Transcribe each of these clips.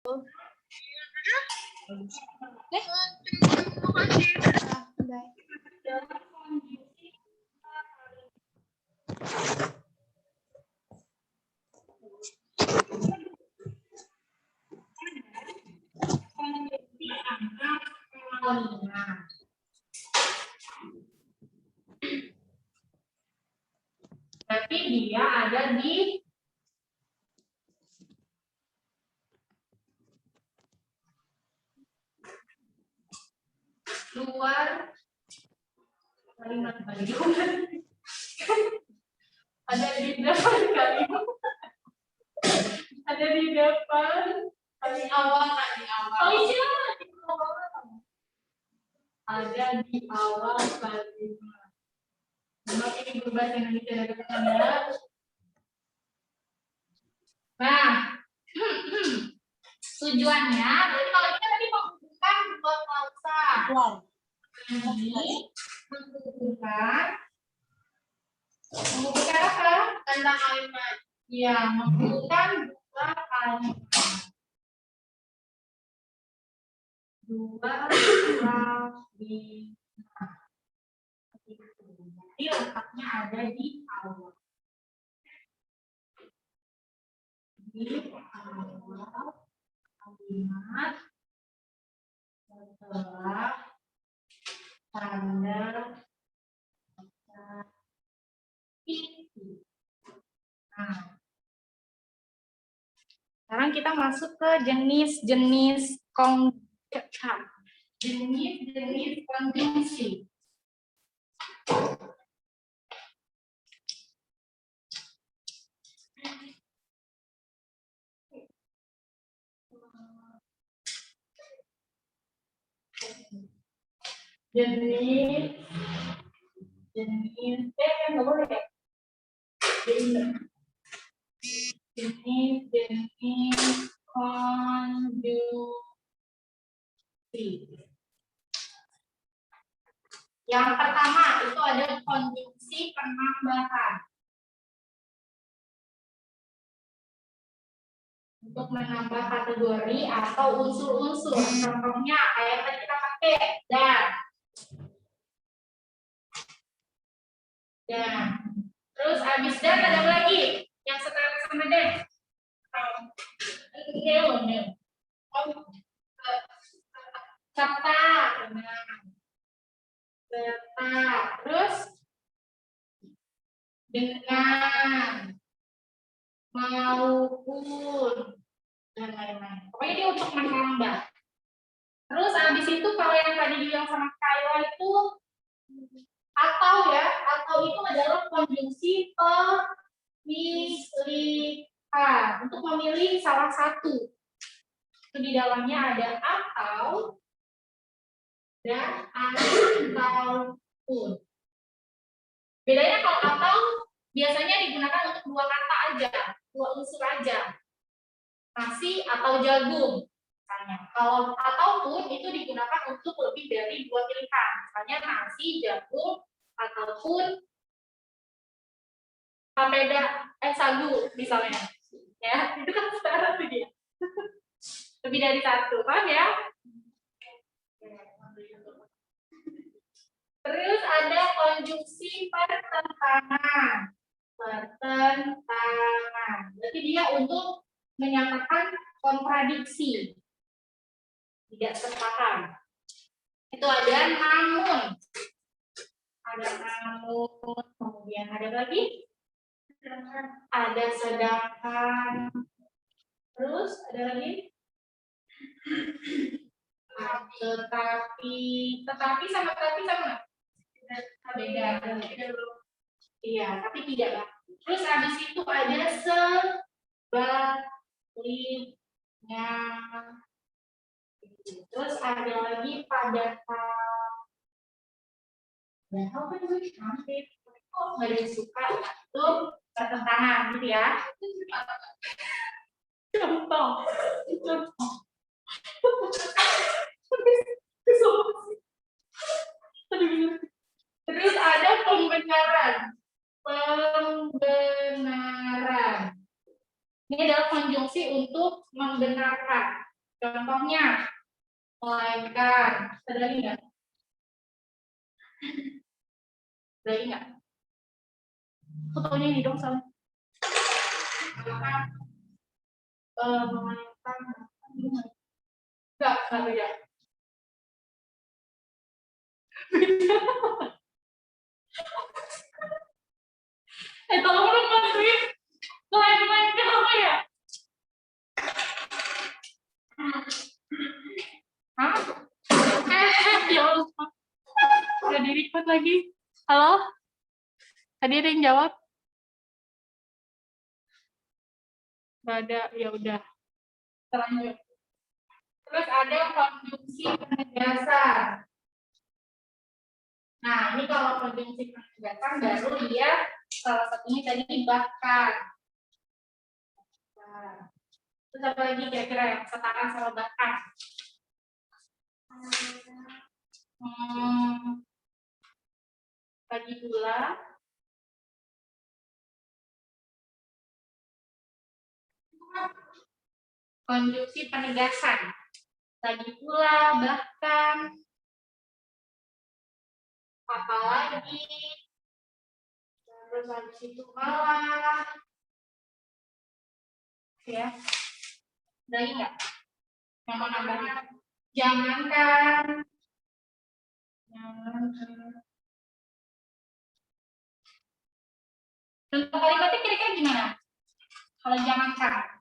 Berarti dia ada di luar kalimat. Ada di depan kalimat. Ada di depan paling awal, di awal. Oh iya, di awal. Ada di awal kalimat. Memang ini berbahasa Indonesia dari Anda. Nah, tujuannya berarti kalau kita tadi menghubungkan dua klausa. Ini menghubungkan apa? Tanda kalimat. Ya, menghubungkan dua kalimat. Dua kalimat. Jadi letaknya ada di awal. Di awal kalimat setelah tanda itu. Nah, sekarang kita masuk ke jenis-jenis konjungsi. Jenis konjungsi. Yang pertama itu ada konjungsi penambahan. Untuk menambah kategori atau unsur-unsur. Contohnya kayak tadi kita pakai dan. Terus habis dan ada apa lagi? Yang setara sama dan. Serta. Terus dengan, maupun, dan lain-lain. Pokoknya dia untuk menambah. Terus habis itu kalau yang tadi bilang sama Kayla itu atau ya, atau itu adalah konjungsi pemilihan untuk memilih salah satu. Itu di dalamnya ada atau dan ataupun. Bedanya kalau atau biasanya digunakan untuk dua kata aja, dua unsur aja. Nasi atau jagung. Misalnya. Kalau ataupun itu digunakan untuk lebih dari dua pilihan. Misalnya nasi, jagung, ataupun papeda, sagu misalnya. Ya, itu kan setara tuh dia. Lebih dari satu, paham ya? Terus ada konjungsi pertentangan. Pertentangan. Berarti dia untuk menyatakan kontradiksi. Tidak sepaham. Itu ada namun. Ada namun. Kemudian ada lagi. Ada sedangkan. Terus ada lagi. Tetapi sama beda. Iya, tapi tidak lah. Terus habis itu ada sebaliknya. Terus ada lagi pada apa itu hampir kok nggak ada yang suka itu pertentangan gitu ya. Contoh. Terus ada pembenaran. Pembenaran. Ini adalah konjungsi untuk membenarkan. Contohnya, melainkan. Ada lagi nggak? Ada lagi nggak? Fotonya ini dong, soalnya. Melainkan. Enggak beda. Tolong dong bantuin. Melainkan apa ya? Hah? Ya Allah. Udah di-record lagi. Halo? Tadi ada yang jawab? Nggak ada, ya udah. Lanjut. Terus ada konjungsi penegasan. Nah, ini kalau konjungsi penegasan baru dia salah satunya tadi bahkan. Nah, terus apa lagi kira-kira yang setara sama bahkan? Lagi pula. Konjungsi penegasan. Lagi pula, bahkan, apalagi, terus habis itu malah, ya, lagi nggak? Yang mau nambahnya? Jangankan, contoh kalimatnya kira-kira gimana? Kalau jangankan,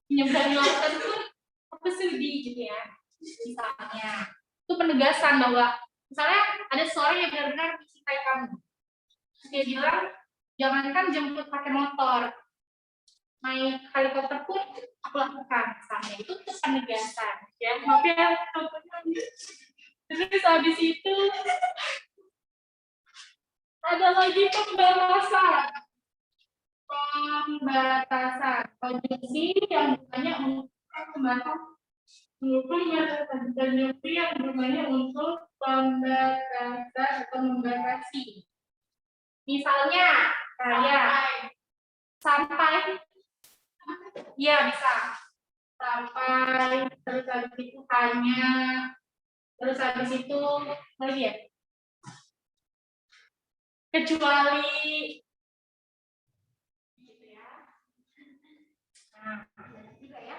menyeberangi lautan pun aku sudi gitu ya, misalnya. Itu penegasan bahwa misalnya ada seorang yang benar-benar mencintai kamu, dia bilang jangankan jemput pakai motor, naik helikopter pun aku lakukan, misalnya. Itu tuh penegasan ya. Maaf ya contohnya. Terus habis itu ada lagi pembatasan. Konjungsi yang bukannya untuk pembatas konjungsi yang bukannya untuk pembatasan atau membatasi. Misalnya kayak sampai, ya bisa sampai, terus habis itu hanya, terus habis itu lagi ya, kecuali. Nah, juga ya.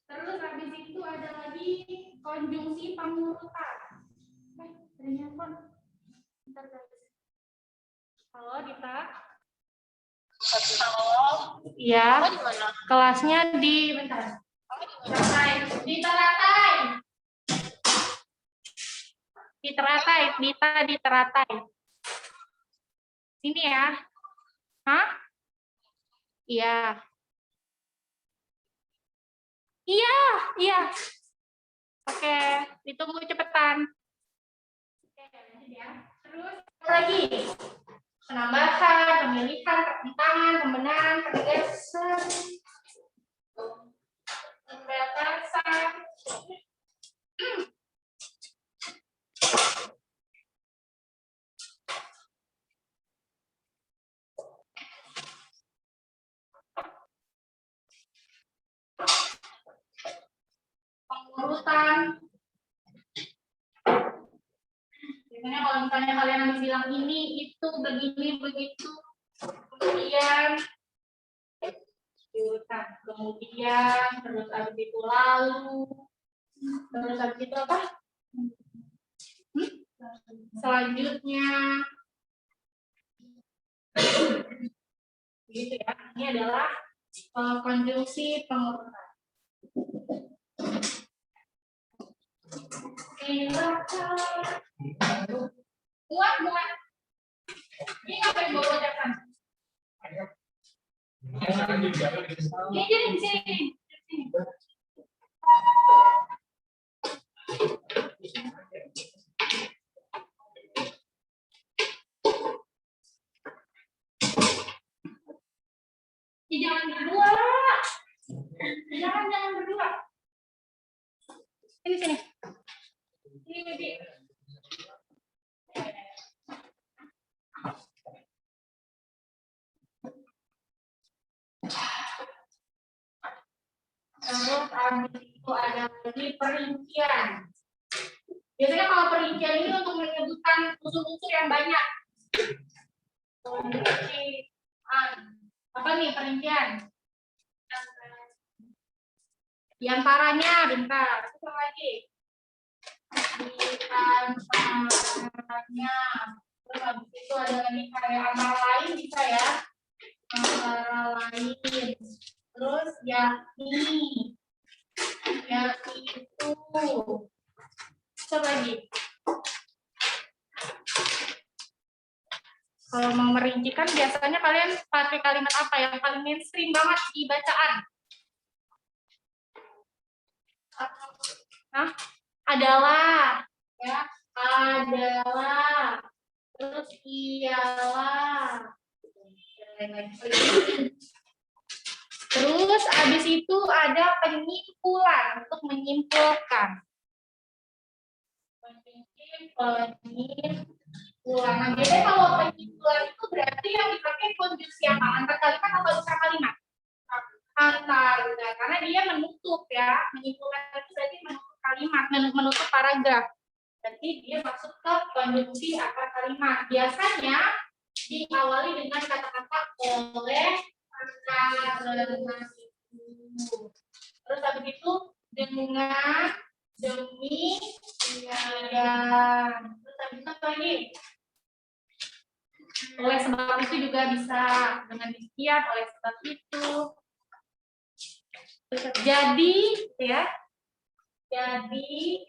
Terus habis itu ada lagi konjungsi pengurutan. Ternyata. Halo, Dita. Halo. Iya. Kelasnya di bentar. Di teratai. Di teratai, Dita di teratai. Sini ya. Hah? Iya. Iya, iya. Oke, ditunggu cepetan. Oke, ya. Terus lagi penambahan, pemilihan, pertentangan, pembenaran, penegasan, pembatasan. Pengurutan. Biasanya kalau misalnya kalian habis bilang ini, itu, begini, begitu, kemudian terus habis itu lalu, terus habis itu apa? Selanjutnya, gitu ya. Ini adalah konjungsi pengurutan. Muat. Ini ngapain bawa bacakan? Ini jadi di sini. Jangan berdua. Jangan berdua. Sini. Ini. Terus habis itu ada lagi perincian. Biasanya kalau perincian ini untuk menyebutkan unsur-unsur yang banyak. Apa nih perincian? Di antaranya, bentar, apa lagi? Di antaranya, terus habis itu ada lagi kayak antara lain bisa ya, antara lain. Terus ya ini, ya itu. Coba lagi. Kalau mau merincikan, biasanya kalian pakai kalimat apa yang paling mainstream banget di bacaan? Nah, adalah, ya, adalah, terus ialah, terus habis itu ada penyimpulan untuk menyimpulkan. Penyimpulan. Nah, biasanya kalau penyimpulan itu berarti yang dipakai konjungsi apa? Antar kalimat atau besar kalimat? Antar, karena dia menutup ya. Menyimpulkan itu berarti menutup kalimat, menutup paragraf. Berarti dia masuk ke konjungsi akar kalimat. Biasanya diawali dengan kata-kata oleh, karena itu. Terus habis itu dengan, demi, dan. Terus habis itu apa lagi? Oleh sebab itu juga bisa dengan demikian, oleh sebab itu. Jadi, ya. Jadi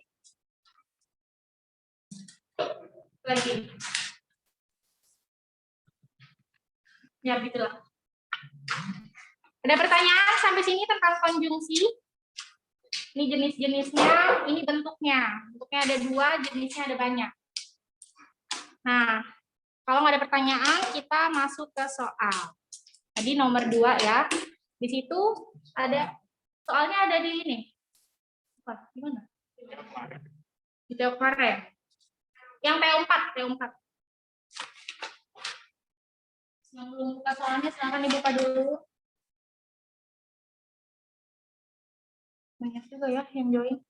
lagi. Ya, gitulah. Ada pertanyaan sampai sini tentang konjungsi? Ini jenis-jenisnya, ini bentuknya. Bentuknya ada 2, jenisnya ada banyak. Nah, kalau nggak ada pertanyaan, kita masuk ke soal. Tadi nomor 2 ya. Di situ ada, soalnya ada di ini. Apa? Gimana? Di Teokarya. Yang T4, T4. Yang belum buka soalnya, silahkan dibuka dulu. Banyak juga ya yang join.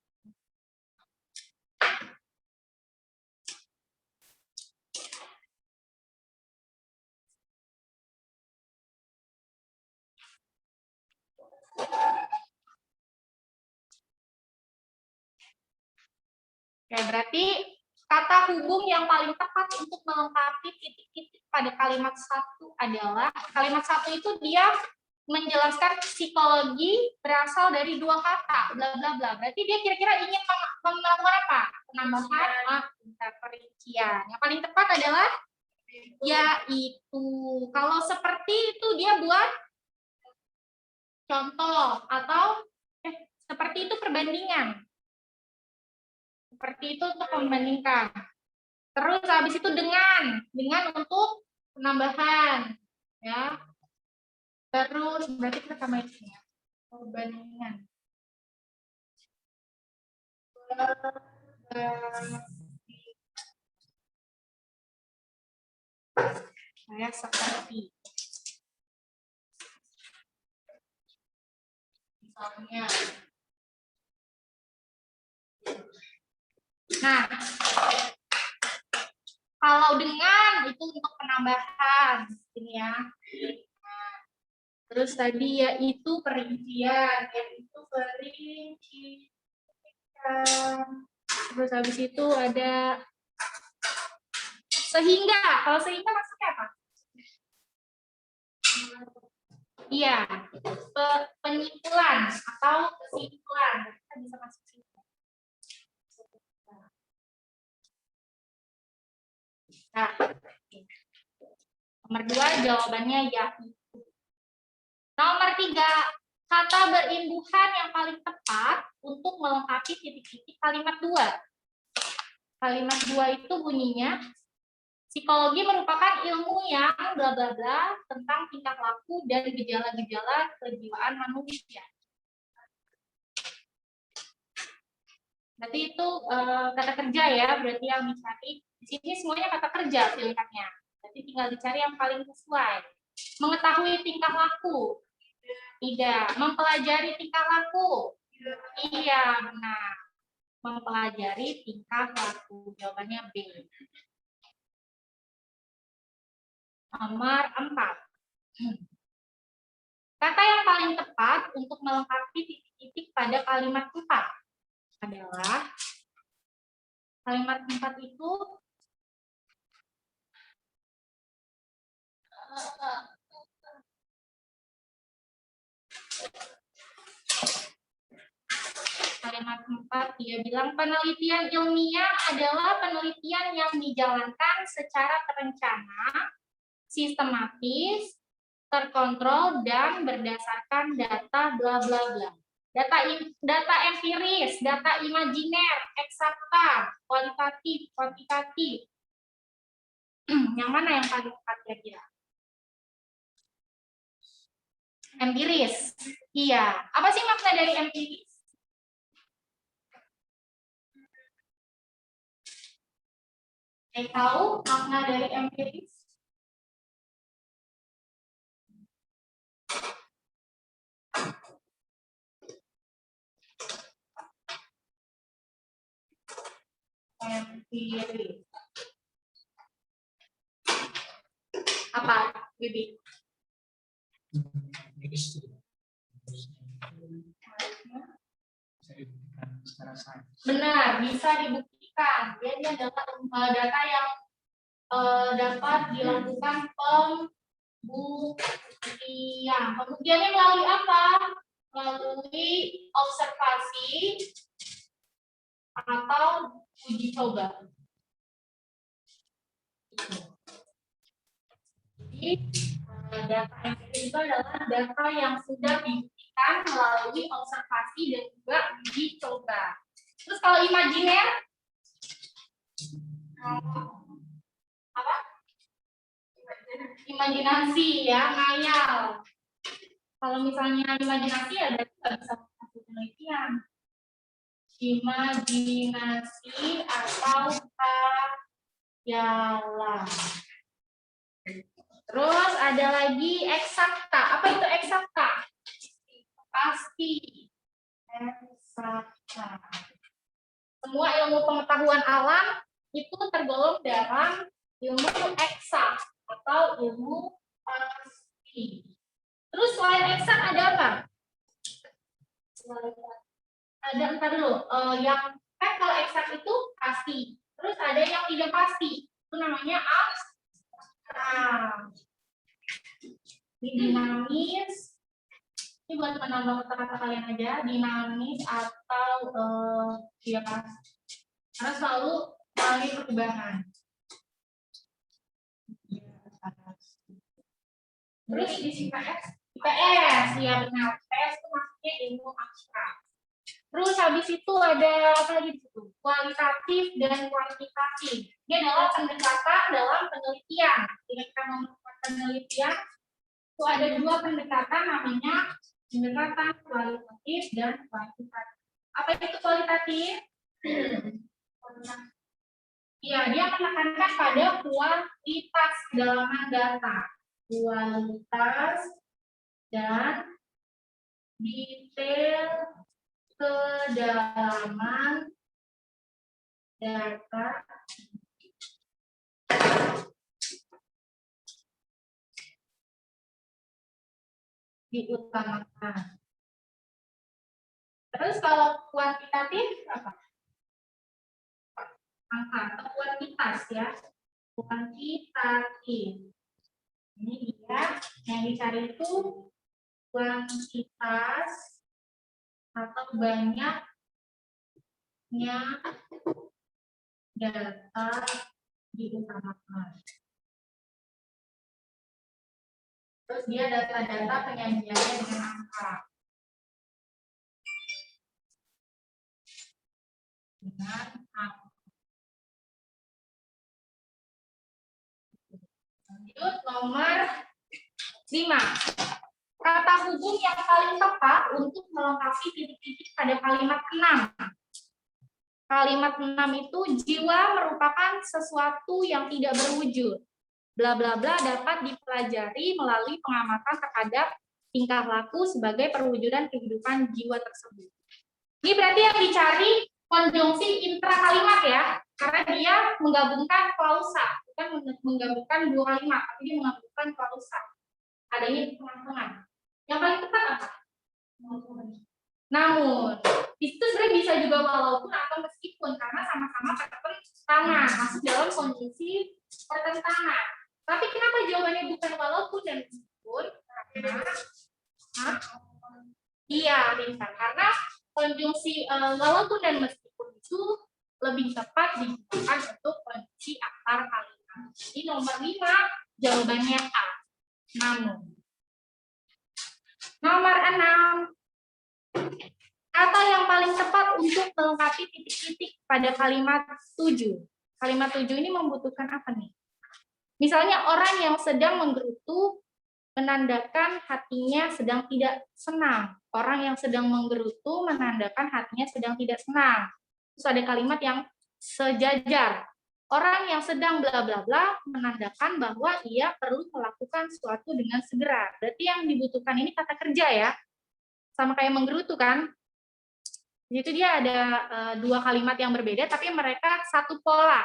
Oke, berarti kata hubung yang paling tepat untuk melengkapi titik-titik pada kalimat 1 adalah, kalimat 1 itu dia menjelaskan psikologi berasal dari 2 kata, bla bla bla. Berarti dia kira-kira ingin melakukan apa? Penambahan, perincian. Yang paling tepat adalah yaitu. Kalau seperti itu dia buat contoh atau seperti itu perbandingan. Seperti itu untuk membandingkan. Terus habis itu dengan untuk penambahan, ya. Terus berarti kita tambahin ya, perbandingan. Saya seperti misalnya. Nah, kalau dengan itu untuk penambahan, ini ya. Nah, terus tadi yaitu perincian, yaitu perincian. Terus habis itu ada sehingga. Kalau sehingga maksudnya apa? Iya, penyimpulan atau kesimpulan. Kita bisa masuk sini. Nah, nomor 2 jawabannya yaitu. Nomor 3, kata berimbuhan yang paling tepat untuk melengkapi titik-titik kalimat 2. Kalimat 2 itu bunyinya, psikologi merupakan ilmu yang bla bla bla tentang tingkah laku dan gejala-gejala kejiwaan manusia. Berarti itu kata kerja ya, berarti yang dicari. Di sini semuanya kata kerja pilihannya. Berarti tinggal dicari yang paling sesuai. Mengetahui tingkah laku. Tidak. Mempelajari tingkah laku. Iya, benar. Mempelajari tingkah laku. Jawabannya B. Nomor 4. Kata yang paling tepat untuk melengkapi titik-titik pada kalimat 4 adalah kalimat 4 itu kalimat 4 dia bilang penelitian ilmiah adalah penelitian yang dijalankan secara terencana, sistematis, terkontrol, dan berdasarkan data bla bla bla. Data empiris, data imajiner, eksakta, kualitatif, kuantitatif. Yang mana yang paling tepat kira-kira? Empiris. Iya. Apa sih makna dari empiris? Tahu makna dari empiris? Empiris. Apa, Bibi? Benar, bisa dibuktikan. Jadi adalah data yang dapat dilakukan pembuktian. Pembuktiannya melalui apa? Melalui observasi atau uji coba. Jadi data empiris itu adalah data yang sudah dibuktikan melalui observasi dan juga uji coba. Terus kalau imajiner, apa? Imajinasi ya, ngayal. Kalau misalnya imajinasi ya berarti nggak bisa melakukan penelitian. Imajinasi atau khayalan. Terus ada lagi eksakta. Apa itu eksakta? Pasti. Eksakta. Semua ilmu pengetahuan alam itu tergolong dalam ilmu eksak atau ilmu pasti. Terus selain eksak ada apa? Ada entar dulu. Yang kan kalau eksak itu pasti. Terus ada yang tidak pasti. Itu namanya abstrak. Dinamis. Ini buat menambah kata-kata kalian aja. Dinamis atau tidak pasti. Karena selalu mengalami perubahan. Terus di IPS, ya benar. IPS itu maksudnya ilmu abstrak. Terus habis itu ada apa lagi di situ? Kualitatif dan kuantitatif. Ini adalah pendekatan dalam penelitian. Jika kita melakukan penelitian, itu ada dua pendekatan namanya pendekatan kualitatif dan kuantitatif. Apa itu kualitatif? Ya, dia menekankan pada kualitas kedalaman data. Kualitas dan detail kedalaman data diutamakan. Terus kalau kuantitatif apa? Angka atau kuantitas ya. Kuantitatif. Ini dia yang dicari itu kuantitas atau banyaknya data diutamakan. Terus dia data-data penyajiannya dengan angka. Dengan angka. Lanjut nomor 5. Kata hubung yang paling tepat untuk melengkapi titik-titik pada kalimat 6. Kalimat 6 itu jiwa merupakan sesuatu yang tidak berwujud. Bla bla bla dapat dipelajari melalui pengamatan terhadap tingkah laku sebagai perwujudan kehidupan jiwa tersebut. Ini berarti yang dicari konjungsi intra kalimat ya, karena dia menggabungkan klausa, bukan menggabungkan dua kalimat, tapi dia menggabungkan klausa. Adanya di tengah-tengah. Yang paling tepat apa? Namun, itu sebenarnya bisa juga walaupun atau meskipun, karena sama-sama pertentangan, masuk dalam kondisi pertentangan. Tapi kenapa jawabannya bukan walaupun dan meskipun? Karena iya, Bintang. Karena konjungsi walaupun dan meskipun itu lebih tepat digunakan untuk kondisi akar kalimat. Jadi nomor 5 jawabannya A. Namun. Nomor 6. Kata yang paling tepat untuk melengkapi titik-titik pada kalimat 7. Kalimat 7 ini membutuhkan apa nih? Misalnya orang yang sedang menggerutu menandakan hatinya sedang tidak senang. Orang yang sedang menggerutu menandakan hatinya sedang tidak senang. Terus ada kalimat yang sejajar. Orang yang sedang bla bla bla menandakan bahwa ia perlu melakukan sesuatu dengan segera. Berarti yang dibutuhkan ini kata kerja ya. Sama kayak menggerutu kan? Di situ dia ada dua kalimat yang berbeda tapi mereka satu pola.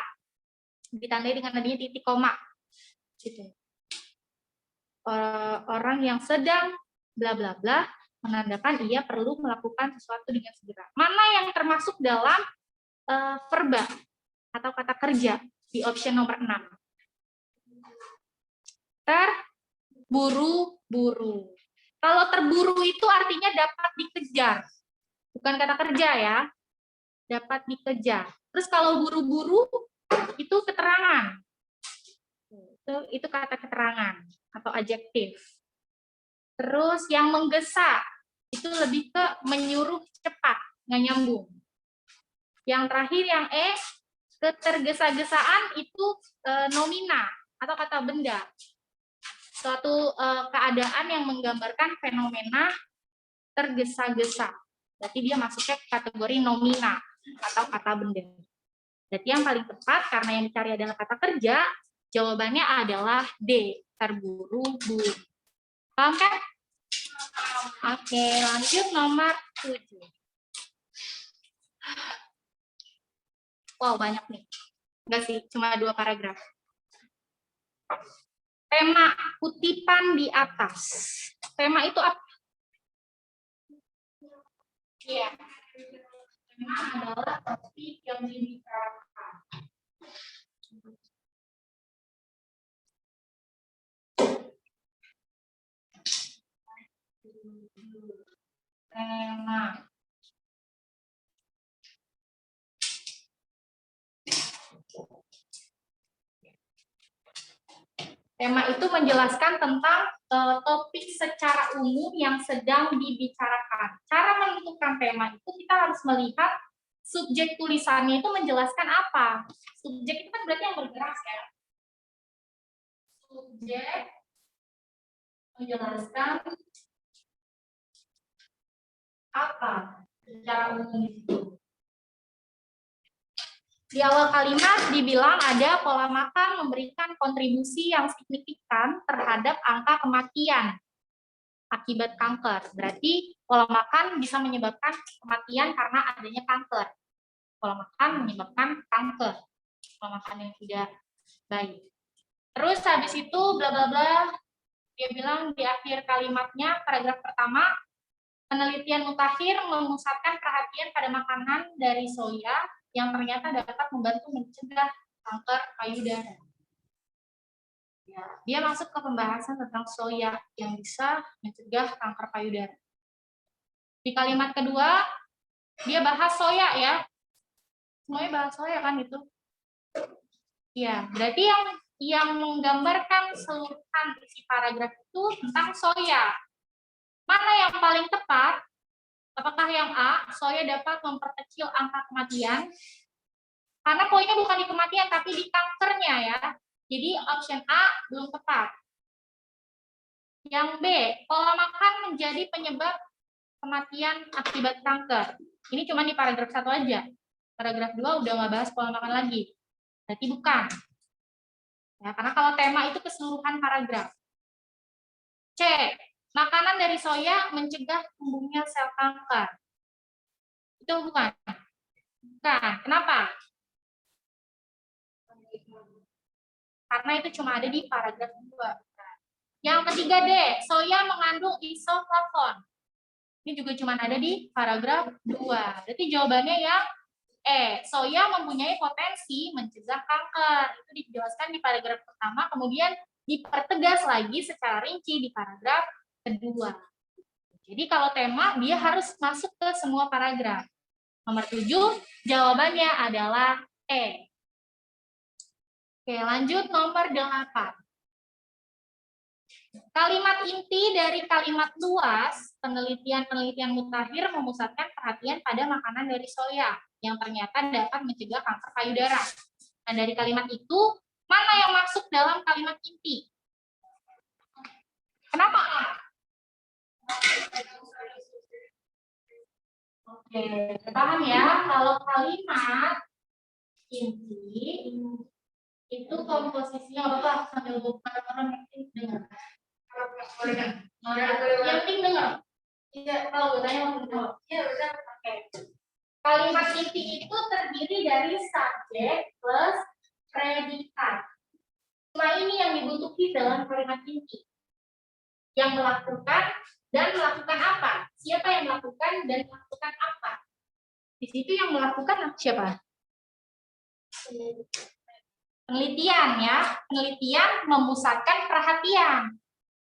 Ditandai dengan adanya titik koma. Gitu. Orang yang sedang bla bla bla menandakan ia perlu melakukan sesuatu dengan segera. Mana yang termasuk dalam verba atau kata kerja di option nomor 6? Terburu-buru. Kalau terburu itu artinya dapat dikejar. Bukan kata kerja ya. Dapat dikejar. Terus kalau buru-buru itu keterangan. Itu kata keterangan atau adjektif. Terus yang menggesa itu lebih ke menyuruh cepat, nggak nyambung. Yang terakhir yang E, ketergesa-gesaan itu nomina atau kata benda. Suatu keadaan yang menggambarkan fenomena tergesa-gesa. Berarti dia masuknya ke kategori nomina atau kata benda. Jadi yang paling tepat karena yang dicari adalah kata kerja, jawabannya adalah D, terburu-buru. Paham kan? Oke, lanjut nomor 7. Wow, banyak nih. Enggak sih, cuma 2 paragraf. Tema kutipan di atas. Tema itu apa? Iya. Tema adalah topik yang dibicarakan. Tema. Tema itu menjelaskan tentang topik secara umum yang sedang dibicarakan. Cara menentukan tema itu kita harus melihat subjek tulisannya itu menjelaskan apa. Subjek itu kan berarti yang bergerak ya. Subjek menjelaskan apa secara umum itu. Di awal kalimat dibilang ada pola makan memberikan kontribusi yang signifikan terhadap angka kematian akibat kanker. Berarti pola makan bisa menyebabkan kematian karena adanya kanker. Pola makan menyebabkan kanker. Pola makan yang tidak baik. Terus habis itu bla bla bla, dia bilang di akhir kalimatnya paragraf pertama, penelitian mutakhir memusatkan perhatian pada makanan dari soya yang ternyata dapat membantu mencegah kanker payudara. Ya, dia masuk ke pembahasan tentang soya yang bisa mencegah kanker payudara. Di kalimat kedua, dia bahas soya ya. Semuanya bahas soya kan itu? Ya, berarti yang menggambarkan seluruhan isi paragraf itu tentang soya. Mana yang paling tepat? Apakah yang A, soya dapat memperkecil angka kematian? Karena poinnya bukan di kematian, tapi di kankernya ya. Jadi option A belum tepat. Yang B, pola makan menjadi penyebab kematian akibat kanker. Ini cuma di paragraf 1 aja. Paragraf 2 udah nggak bahas pola makan lagi. Berarti bukan. Ya, karena kalau tema itu keseluruhan paragraf. C, Makanan dari soya mencegah tumbuhnya sel kanker. Itu bukan? Bukan. Kenapa? Karena itu cuma ada di paragraf 2. Yang ketiga D, soya mengandung isoflavon. Ini juga cuma ada di paragraf 2. Berarti jawabannya yang soya mempunyai potensi mencegah kanker. Itu dijelaskan di paragraf pertama, kemudian dipertegas lagi secara rinci di paragraf kedua. Jadi kalau tema, dia harus masuk ke semua paragraf. Nomor 7, jawabannya adalah E. Oke, lanjut nomor 8. Kalimat inti dari kalimat luas, penelitian-penelitian mutakhir memusatkan perhatian pada makanan dari soya yang ternyata dapat mencegah kanker payudara. Nah, dari kalimat itu, mana yang masuk dalam kalimat inti? Kenapa? Oke, paham ya? Kalau kalimat inti itu komposisinya apa? Sambil buka orang yang dengar. Yang penting dengar. Iya, kalau bertanya mau menjawab. Iya, benar. Oke. Kalimat inti itu terdiri dari subjek plus predikat. Cuma ini yang dibutuhkan dalam kalimat inti. Yang melakukan dan melakukan apa? Siapa yang melakukan dan melakukan apa? Di situ yang melakukan siapa? Penelitian ya. Penelitian memusatkan perhatian.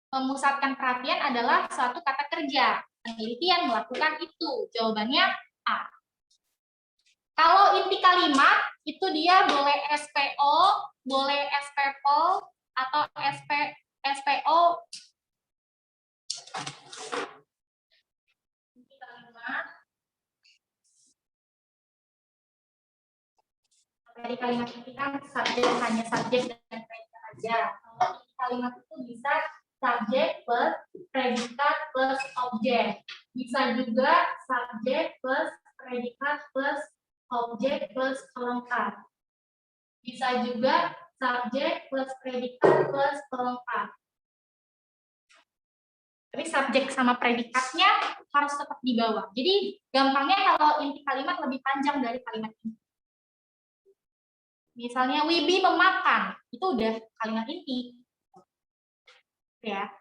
Memusatkan perhatian adalah suatu kata kerja. Penelitian melakukan itu. Jawabannya A. Kalau inti kalimat, itu dia boleh SPO, boleh SPO, atau SPO. Inti kalimat. Dari kalimat inti kan subjek, hanya subjek dan predikat saja. Kalau inti kalimat itu bisa subjek plus predikat plus objek. Bisa juga subjek plus predikat plus objek plus pelengkap. Bisa juga subjek plus predikat plus pelengkap. Tapi subjek sama predikatnya harus tetap di bawah. Jadi gampangnya kalau inti kalimat lebih panjang dari kalimat ini. Misalnya Wibi memakan, itu udah kalimat inti. Ya.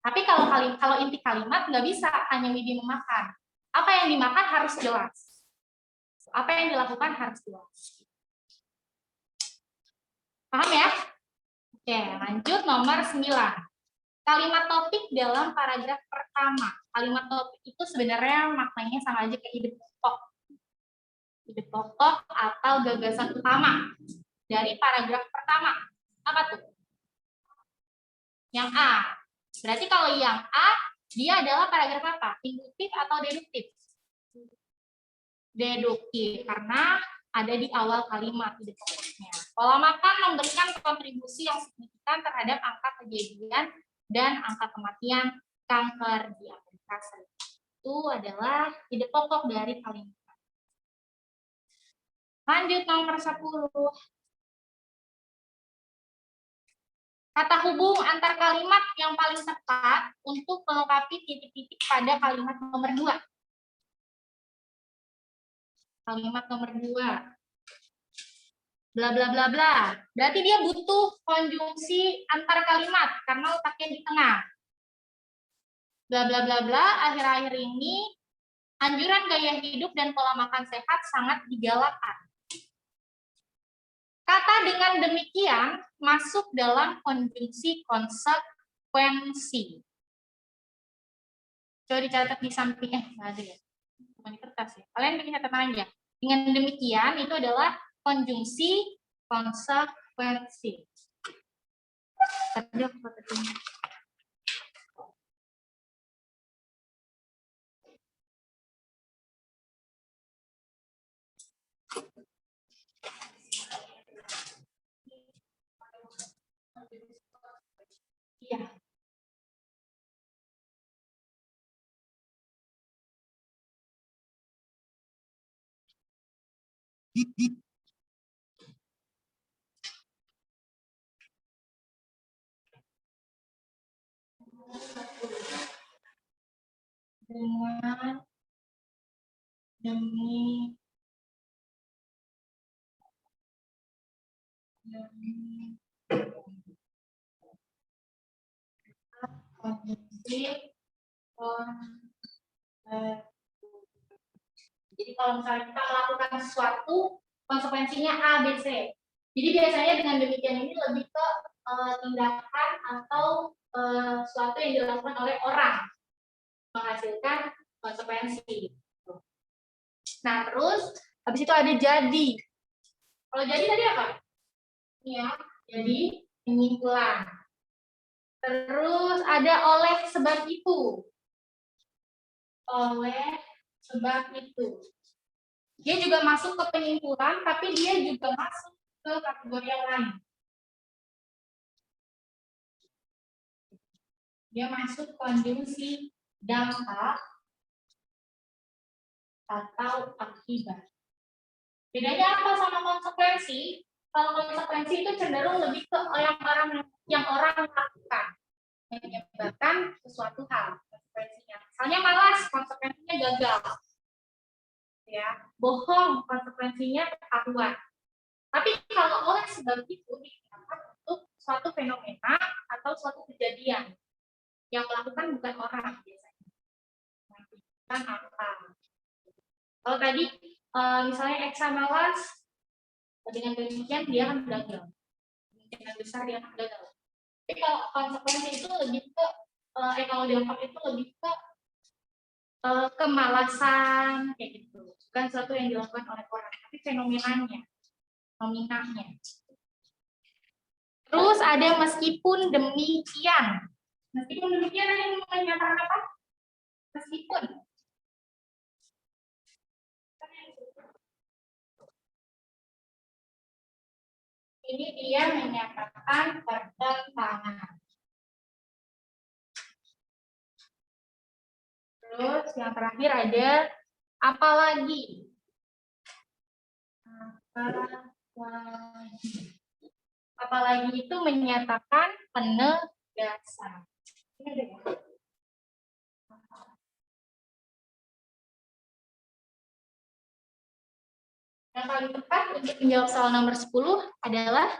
Tapi kalau inti kalimat nggak bisa hanya Wibi memakan. Apa yang dimakan harus jelas. Apa yang dilakukan harus jelas. Paham ya? Oke, lanjut nomor 9. Kalimat topik dalam paragraf pertama. Kalimat topik itu sebenarnya maknanya sama aja kayak ide pokok. Ide pokok atau gagasan utama dari paragraf pertama. Apa tuh? Yang A. Berarti kalau yang A, dia adalah paragraf apa? Induktif atau deduktif? Deduktif, karena ada di awal kalimat ide pokoknya. Pola makan memberikan kontribusi yang signifikan terhadap angka kejadian dan angka kematian kanker di Amerika Serikat. Itu adalah ide pokok dari kalimat. Lanjut nomor 10. Kata hubung antar kalimat yang paling tepat untuk melengkapi titik-titik pada kalimat nomor 2. Kalimat nomor 2. Bla bla bla bla. Berarti dia butuh konjungsi antar kalimat karena letaknya di tengah. Bla bla bla bla, akhir-akhir ini anjuran gaya hidup dan pola makan sehat sangat digalakkan. Kata dengan demikian masuk dalam konjungsi konsekuensi. Coba dicatat di samping, nggak ada ya, bukan di kertas ya. Kalian bikin catatan aja. Dengan demikian itu adalah konjungsi konsekuensi. Iya. dengan demi kondisi jadi kalau misalnya kita melakukan sesuatu konsekuensinya A, B, C. Jadi biasanya dengan demikian ini lebih ke tindakan atau sesuatu yang dilakukan oleh orang menghasilkan konsekuensi. Nah terus habis itu ada jadi. Kalau jadi tadi apa? Ini ya, jadi penyimpulan. Terus ada oleh sebab itu. Oleh sebab itu. Dia juga masuk ke penyimpulan, tapi dia juga masuk ke kategori yang lain. Dia masuk konjungsi dampak atau akibat. Bedanya apa sama konsekuensi? Kalau konsekuensi itu cenderung lebih ke yang orang lakukan, yang menyebabkan sesuatu hal konsekuensinya. Misalnya malas, konsekuensinya gagal. Ya, bohong, konsekuensinya ketahuan. Tapi kalau oleh sebab itu digunakan untuk suatu fenomena atau suatu kejadian yang melakukan bukan orang biasanya. Bukan apa. Kalau tadi misalnya Eksa malas, dengan demikian dia akan gagal. Dengan besar dia akan gagal. Tapi kalau konsekuensi itu lebih ke kalau dampak itu lebih ke kemalasan kayak gitu. Bukan sesuatu yang dilakukan oleh orang, tapi fenomenanya, nominalnya. Terus ada meskipun demikian. Meskipun demikian ini menyatakan apa? Meskipun. Ini dia menyatakan pertentangan. Terus yang terakhir ada apalagi. Apalagi itu menyatakan penegasan. Ini ada ya? Yang paling tepat untuk menjawab soal nomor 10 adalah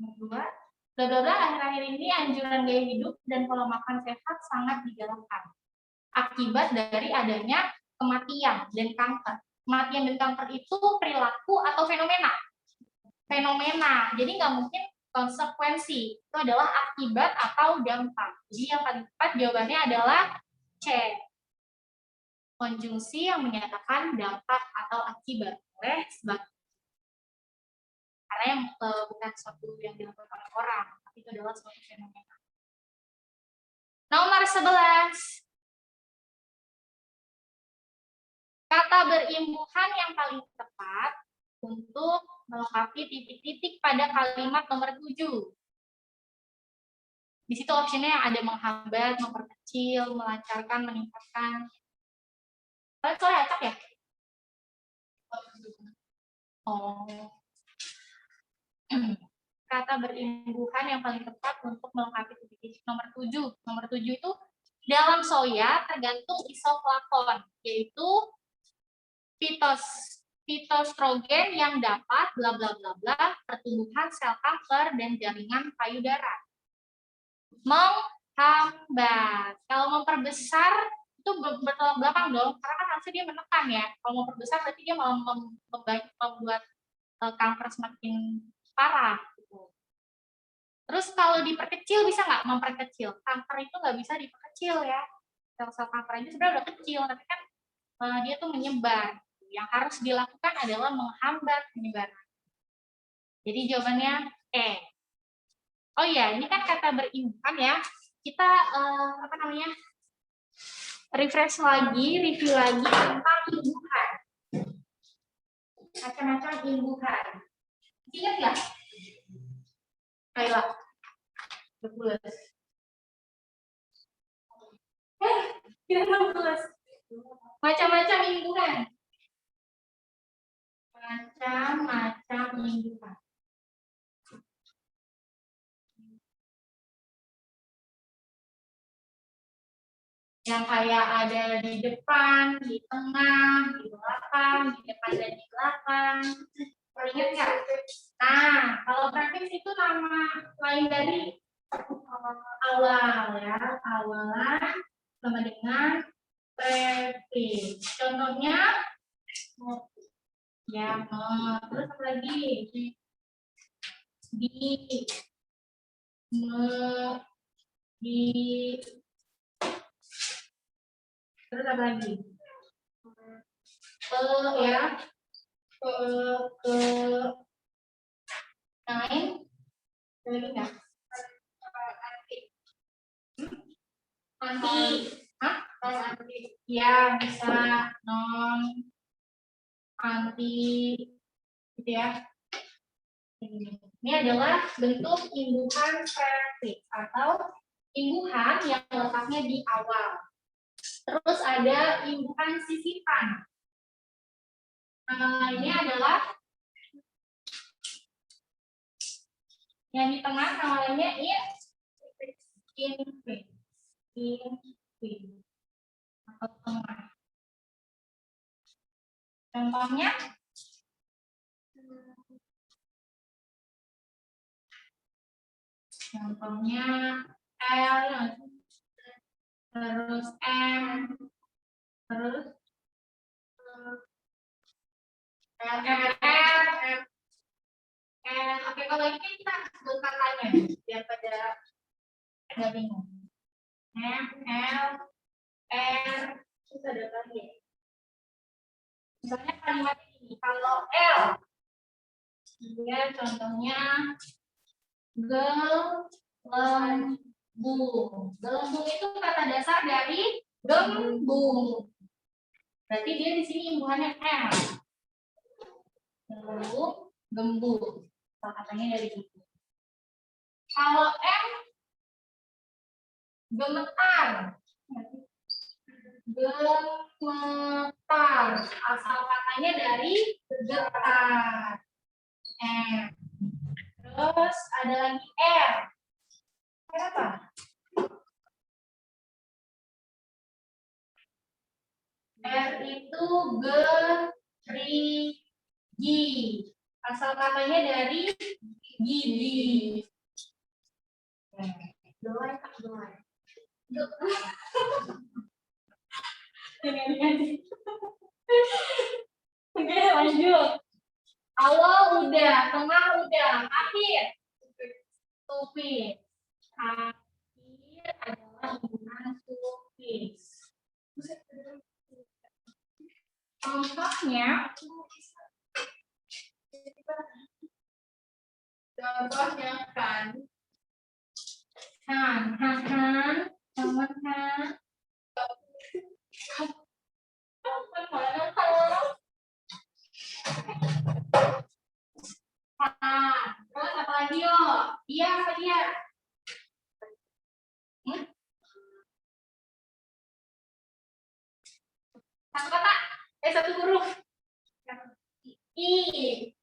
nomor 2. Bla bla bla, akhir-akhir ini anjuran gaya hidup dan pola makan sehat sangat digalakkan akibat dari adanya kematian dan kanker. Kematian dan kanker itu perilaku atau fenomena? Fenomena. Jadi nggak mungkin konsekuensi. Itu adalah akibat atau dampak. Jadi yang paling tepat jawabannya adalah C. Konjungsi yang menyatakan dampak atau akibat oleh sebab. Karena yang bukan sesuatu yang dilakukan oleh orang, tapi itu adalah suatu fenomena. Nomor 11. Kata berimbuhan yang paling tepat untuk melengkapi titik-titik pada kalimat nomor 7. Di situ optionnya ada menghambat, memperkecil, melancarkan, meningkatkan. Kalian soalnya acak ya? Oh. Kata berimbuhan yang paling tepat untuk melengkapi titik-titik nomor 7. Nomor 7 itu dalam soya tergantung isoflavon, yaitu fitostrogen yang dapat bla bla bla bla pertumbuhan sel kanker dan jaringan payudara. Menghambat. Kalau memperbesar itu bertolak belakang dong, karena kan harusnya dia menekan ya. Kalau memperbesar berarti dia malah membuat kanker semakin parah. Gitu. Terus kalau diperkecil bisa nggak memperkecil? Kanker itu nggak bisa diperkecil ya. Sel-sel kanker aja sebenarnya udah kecil, tapi kan dia tuh menyebar. Yang harus dilakukan adalah menghambat penyebaran. Jadi jawabannya E. Oh iya, ini kan kata berimbuhan ya. Kita refresh lagi, review lagi tentang imbuhan. Macam-macam imbuhan. Ingat nggak? Kaila. 12. Kita 12. Macam-macam imbuhan. Macam-macam imbuhan. yang kayak ada di depan, di tengah, di belakang, di depan dan di belakang. Ingat nggak? Nah, kalau prefiks itu nama lain dari awal ya, awalan sama dengan prefiks. Contohnya ya, terus apa lagi? Di, di, terus apa lagi? Ya, ke lain, lagi nggak? Anti, hah? Anti, ya bisa non anti, gitu ya. Ini adalah bentuk imbuhan prefiks atau imbuhan yang letaknya di awal. Terus ada imbuhan sisipan. Ini adalah yang di tengah namanya infix atau tengah. Contohnya L, terus M, terus oke, kalau ini kita sebut katanya biar pada nggak bingung. M, L, R, terus ada lagi. Misalnya kalimat ini, kalau L, dia contohnya gelembung. Gelembung itu kata dasar dari gembung. Berarti dia di sini imbuhannya M. Gelembung, gembung. Katanya dari itu. Kalau M, gemetar. Gemetar. Asal katanya dari getar. M. Terus ada lagi R. Apa? R itu gerigi. Asal katanya dari gigi. Doang. Oke, lanjut. Awal udah, tengah udah, akhir sufiks. Akhir adalah imbuhan sufiks. Contohnya kan, terus apa lagi yo? Iya apa dia? Satu kata, satu huruf. I.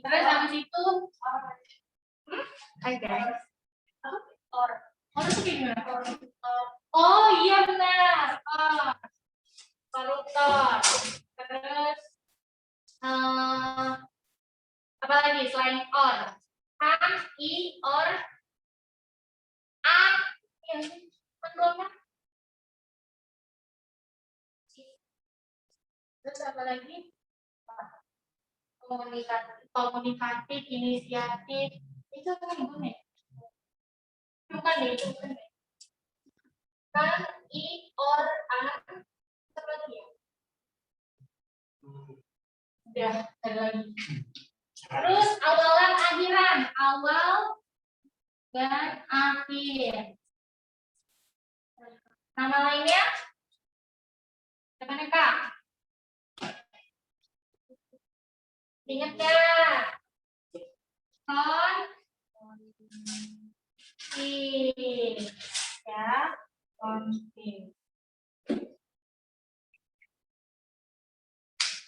Terus habis itu guys. Oh iya benar. Koruptor. Terus apa lagi selain or? I, or, a, yang sebelumnya. Terus apa lagi? Komunikatif, inisiatif. Itu kan bukan ya? Bukan deh, itu bukan. Kan, I, or, a, seperti ya. Udah, ada lagi. Terus awalan akhiran, awal dan akhir. Nama lainnya? Siapa Kak? Ingat nggak? Konflik. Ya, konflik.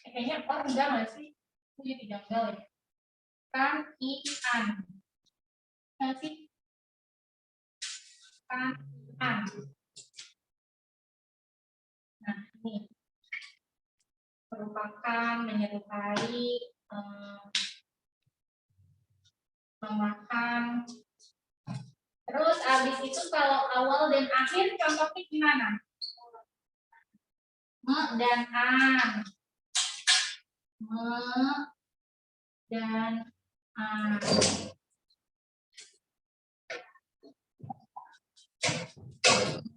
Kayaknya enggak nggak sih? Itu jadi janggal ya. Kan, sih? Nah, ini merupakan, menyerupai, memakan. Terus habis itu kalau awal dan akhir contohnya gimana? Me dan an. Me dan an.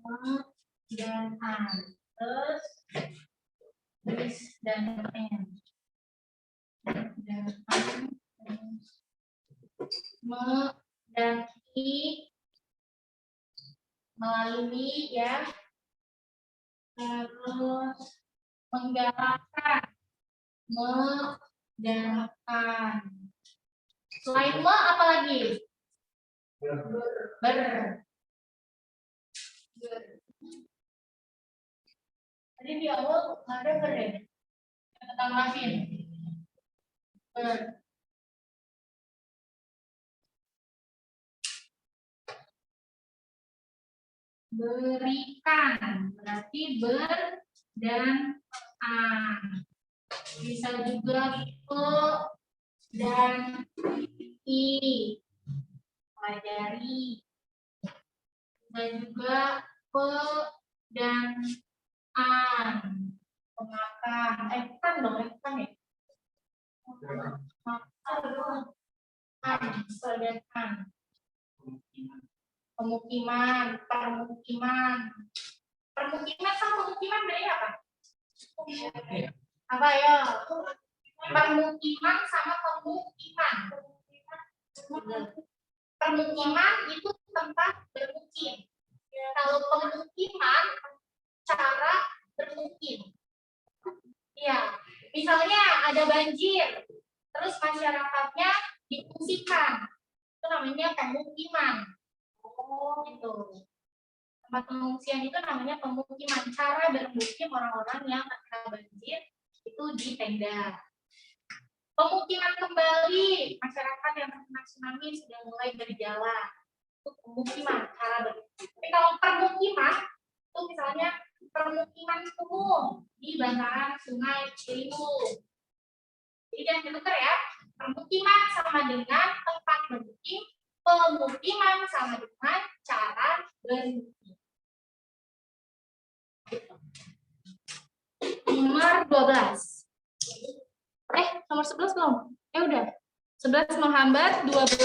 Me dan an. Terus this dan n. Dan an. Me dan i melalui ya. Terus menggalakkan. Me dan an. Selain me apa lagi? Ber. Tadi di awal ada ber ya? Kita tambahin. Ber. Berikan berarti ber dan an. Bisa juga pe dan i, pelajari. Bisa juga pe dan an, pemakan. Kan dong, kan ya? An, pe dan an. Pemukiman, permukiman. Permukiman sama pemukiman beda apa? Apa ya? Permukiman sama pemukiman. Permukiman itu tempat bermukim. Kalau pemukiman cara bermukim. Ya, misalnya ada banjir, terus masyarakatnya diungsikan, itu namanya pemukiman. Oh, gitu. Tempat pengungsian itu namanya pemukiman. Cara bermukim orang-orang yang terkena banjir itu di tenda. Pemukiman kembali, masyarakat yang terkena tsunami sudah mulai berjalan. Itu pemukiman, cara bermukim. Tapi kalau permukiman, itu misalnya permukiman umum di bantaran Sungai Ciliwung. Jadi jangan ditukar ya. Permukiman sama dengan tempat bermukim, pemukiman sama dengan cara bermukim. Nomor 12. Nomor 11 belum? Udah. 11 menghambat, 12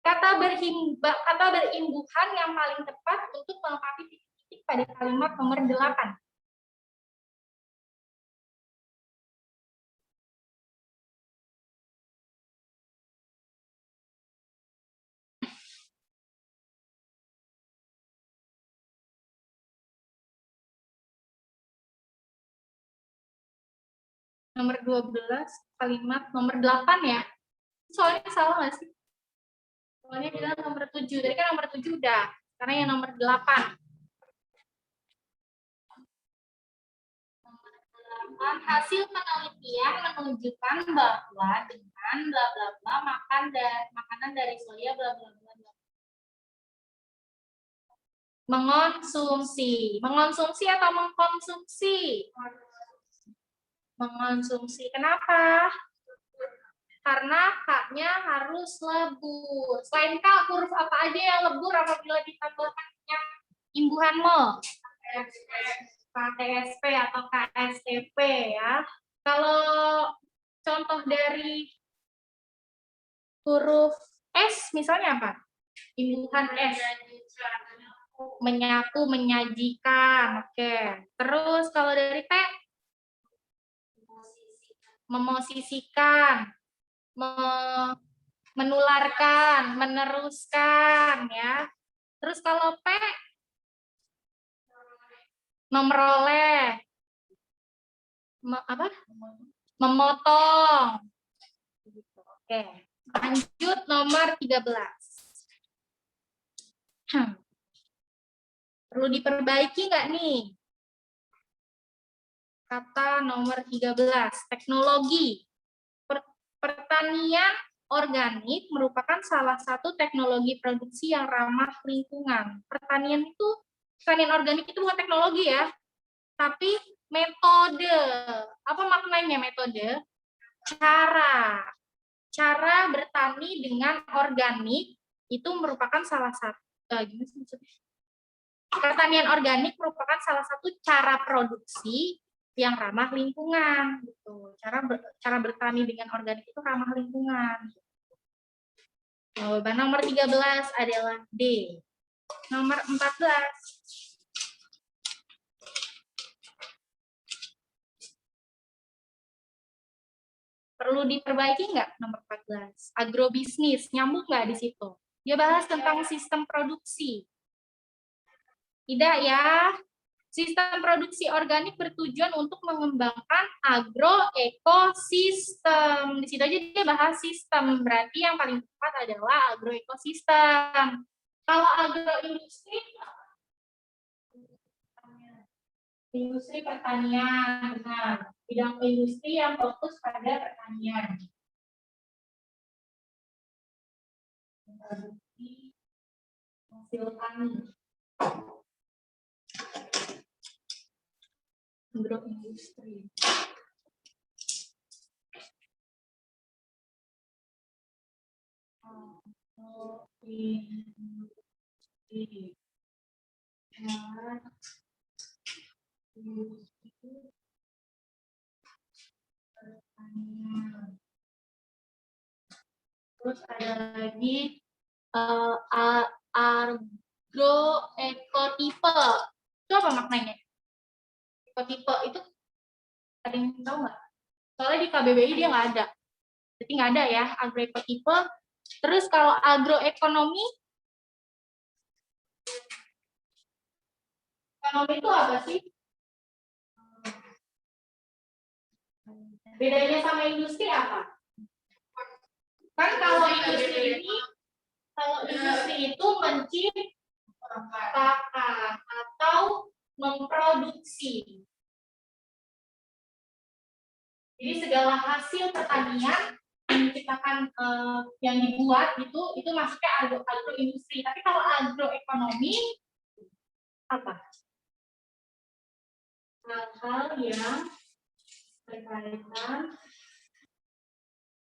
kata berimbuhan yang paling tepat untuk melengkapi titik-titik pada kalimat nomor 8. Nomor 12, kalimat nomor 8 ya. Soalnya salah nggak sih? Soalnya bilang nomor 7. Tadi kan nomor 7 udah. Karena yang nomor 8. Nomor 8, hasil penelitian menunjukkan bahwa dengan bla bla bla makanan dari soya bla bla bla. Mengonsumsi. Mengonsumsi atau mengkonsumsi? Mengonsumsi. Kenapa? Karena K-nya harus lebur. Selain K, huruf apa aja yang lebur apabila ditambahkannya imbuhan mol? KTSP atau KSTP ya. Kalau contoh dari huruf S misalnya apa? Imbuhan S. Menyapu, menyajikan. Oke. Terus kalau dari T? Memosisikan, menularkan, meneruskan ya. Terus kalau P, memperoleh, memotong. Oke, lanjut nomor 13. Perlu diperbaiki nggak nih? Kata nomor 13, teknologi. Pertanian organik merupakan salah satu teknologi produksi yang ramah lingkungan. Pertanian organik itu bukan teknologi ya, tapi metode. Apa maknanya metode? Cara bertani dengan organik itu merupakan salah satu pertanian organik merupakan salah satu cara produksi yang ramah lingkungan gitu. Cara bertani dengan organik itu ramah lingkungan. Jawaban nomor 13 adalah D. Nomor 14. Perlu diperbaiki nggak nomor 14? Agrobisnis, nyambung nggak di situ? Dia bahas tentang sistem produksi. Tidak ya. Sistem produksi organik bertujuan untuk mengembangkan agroekosistem. Di situ aja dia bahas sistem. Berarti yang paling tepat adalah agroekosistem. Kalau agroindustri, industri pertanian, benar. Bidang industri yang fokus pada pertanian. Produksi hasil tani. Agroindustri. Terus ada lagi agroekotipe. Itu apa maknanya? Ekotipe itu ada yang tahu nggak? Soalnya di KBBI dia nggak ada. Jadi nggak ada ya agroekotipe. Terus kalau agroekonomi, ekonomi itu apa sih? Bedanya sama industri apa? Kan kalau industri itu menciptakan atau memproduksi. Jadi segala hasil pertanian yang menciptakan yang dibuat itu masuknya agroindustri. Tapi kalau agroekonomi apa? Hal-hal yang berkaitan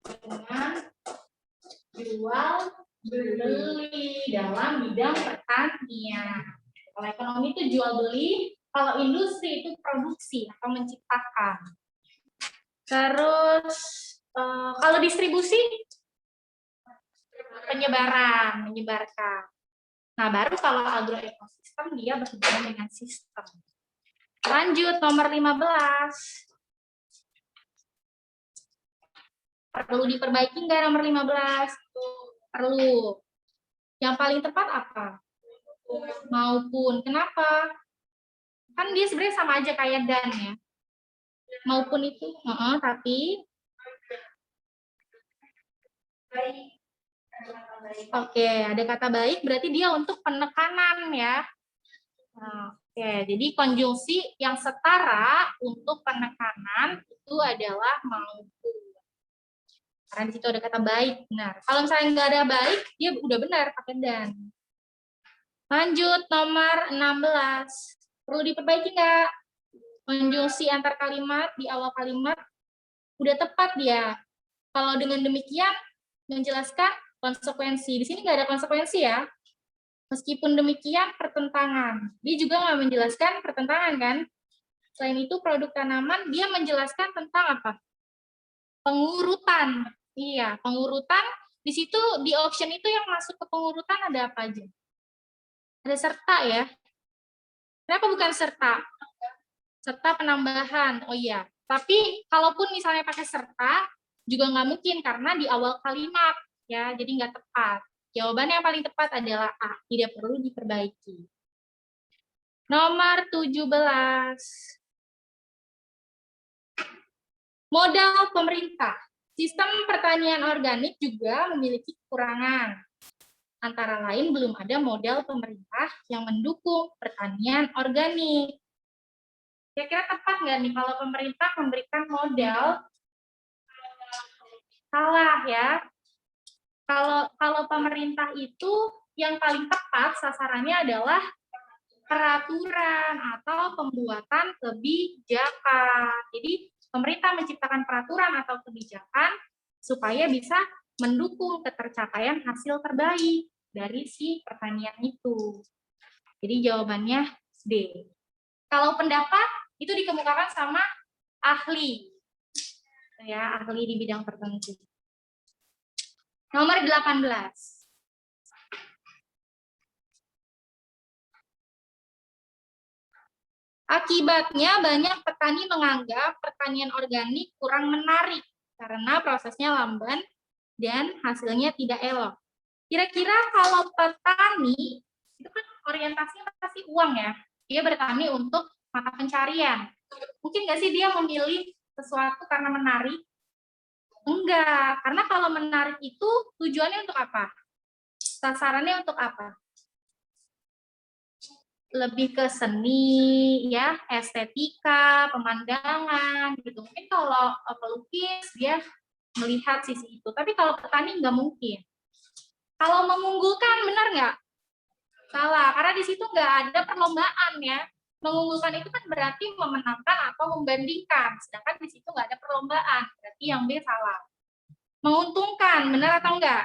dengan jual beli dalam bidang pertanian. Kalau ekonomi itu jual beli, kalau industri itu produksi atau menciptakan. Terus kalau distribusi menyebarkan. Nah, baru kalau agroekosistem dia berhubungan dengan sistem. Lanjut nomor 15. Perlu diperbaiki nggak nomor 15? Perlu. Yang paling tepat apa? Maupun. Kenapa? Kan dia sebenarnya sama aja kayak dan ya. Maupun itu, tapi oke, ada kata baik berarti dia untuk penekanan ya. Oke, jadi konjungsi yang setara untuk penekanan itu adalah maupun. Karena di situ ada kata baik, benar. Kalau misalnya nggak ada baik, dia udah benar pakai dan. Lanjut nomor 16. Perlu diperbaiki nggak? Konjungsi antar kalimat di awal kalimat udah tepat dia. Kalau dengan demikian menjelaskan konsekuensi. Di sini nggak ada konsekuensi ya. Meskipun demikian pertentangan. Dia juga nggak menjelaskan pertentangan kan. Selain itu produk tanaman dia menjelaskan tentang apa? Pengurutan. Iya, pengurutan. Di situ di option itu yang masuk ke pengurutan ada apa aja? Ada serta ya. Kenapa bukan serta? Serta penambahan. Oh iya. Tapi kalaupun misalnya pakai serta juga nggak mungkin karena di awal kalimat ya, jadi nggak tepat. Jawabannya yang paling tepat adalah A, tidak perlu diperbaiki. Nomor 17. Modal pemerintah. Sistem pertanian organik juga memiliki kekurangan. Antara lain belum ada modal pemerintah yang mendukung pertanian organik. Kira-kira tepat nggak nih kalau pemerintah memberikan modal? Salah ya. Kalau pemerintah itu yang paling tepat sasarannya adalah peraturan atau pembuatan kebijakan. Jadi pemerintah menciptakan peraturan atau kebijakan supaya bisa mendukung ketercapaian hasil terbaik dari si pertanian itu. Jadi jawabannya D. Kalau pendapat itu dikemukakan sama ahli. Ya, ahli di bidang tertentu. Nomor 18. Akibatnya banyak petani menganggap pertanian organik kurang menarik karena prosesnya lamban dan hasilnya tidak elok. Kira-kira kalau petani itu kan orientasinya pasti uang ya. Dia bertani untuk mata pencarian. Mungkin nggak sih dia memilih sesuatu karena menarik? Enggak, karena kalau menarik itu tujuannya untuk apa? Sasarannya untuk apa? Lebih ke seni, ya, estetika, pemandangan, gitu. Mungkin kalau pelukis dia melihat sisi itu, tapi kalau petani nggak mungkin. Kalau mengunggulkan, benar nggak? Salah, karena di situ nggak ada perlombaan ya. Mengunggulkan itu kan berarti memenangkan atau membandingkan, sedangkan di situ nggak ada perlombaan, berarti yang B salah. Menguntungkan, benar atau enggak?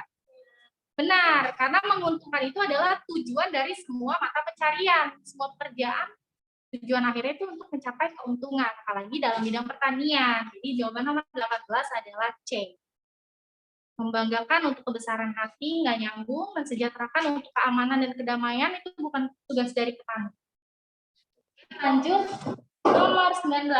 Benar, karena menguntungkan itu adalah tujuan dari semua mata pencarian, semua pekerjaan. Tujuan akhirnya itu untuk mencapai keuntungan, apalagi dalam bidang pertanian. Jadi jawaban nomor 18 adalah C. Membanggakan untuk kebesaran hati, nggak nyambung, mensejahterakan untuk keamanan dan kedamaian, itu bukan tugas dari petani. Lanjut, nomor 19.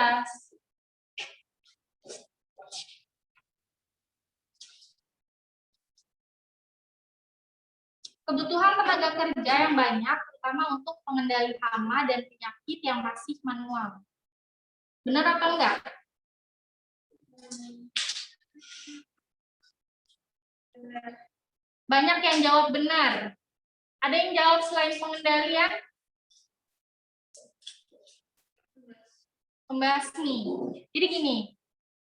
Kebutuhan tenaga kerja yang banyak, terutama untuk pengendali hama dan penyakit yang masih manual. Benar atau enggak? Banyak yang jawab benar. Ada yang jawab selain pengendalian? Pembasmi. Jadi gini,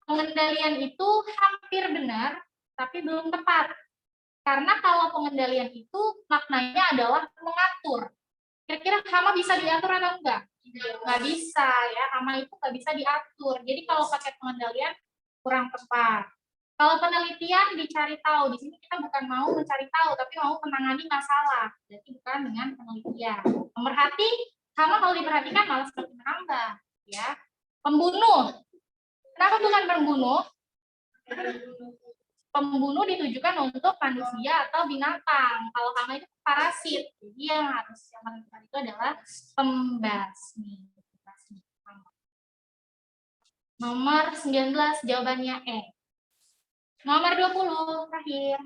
pengendalian itu hampir benar, tapi belum tepat. Karena kalau pengendalian itu maknanya adalah mengatur. Kira-kira hama bisa diatur atau enggak? Nggak bisa ya, hama itu nggak bisa diatur. Jadi kalau pakai pengendalian kurang tepat. Kalau penelitian dicari tahu, di sini kita bukan mau mencari tahu, tapi mau menangani masalah. Jadi bukan dengan penelitian. Pemerhati, hama kalau diperhatikan malah seperti menambah. Ya, pembunuh. Kenapa bukan pembunuh? Pembunuh ditujukan untuk manusia atau binatang. Kalau hama itu parasit. Jadi yang harus yang paling tepat itu adalah pembasmi. Nomor 19 jawabannya E. Nomor 20 terakhir.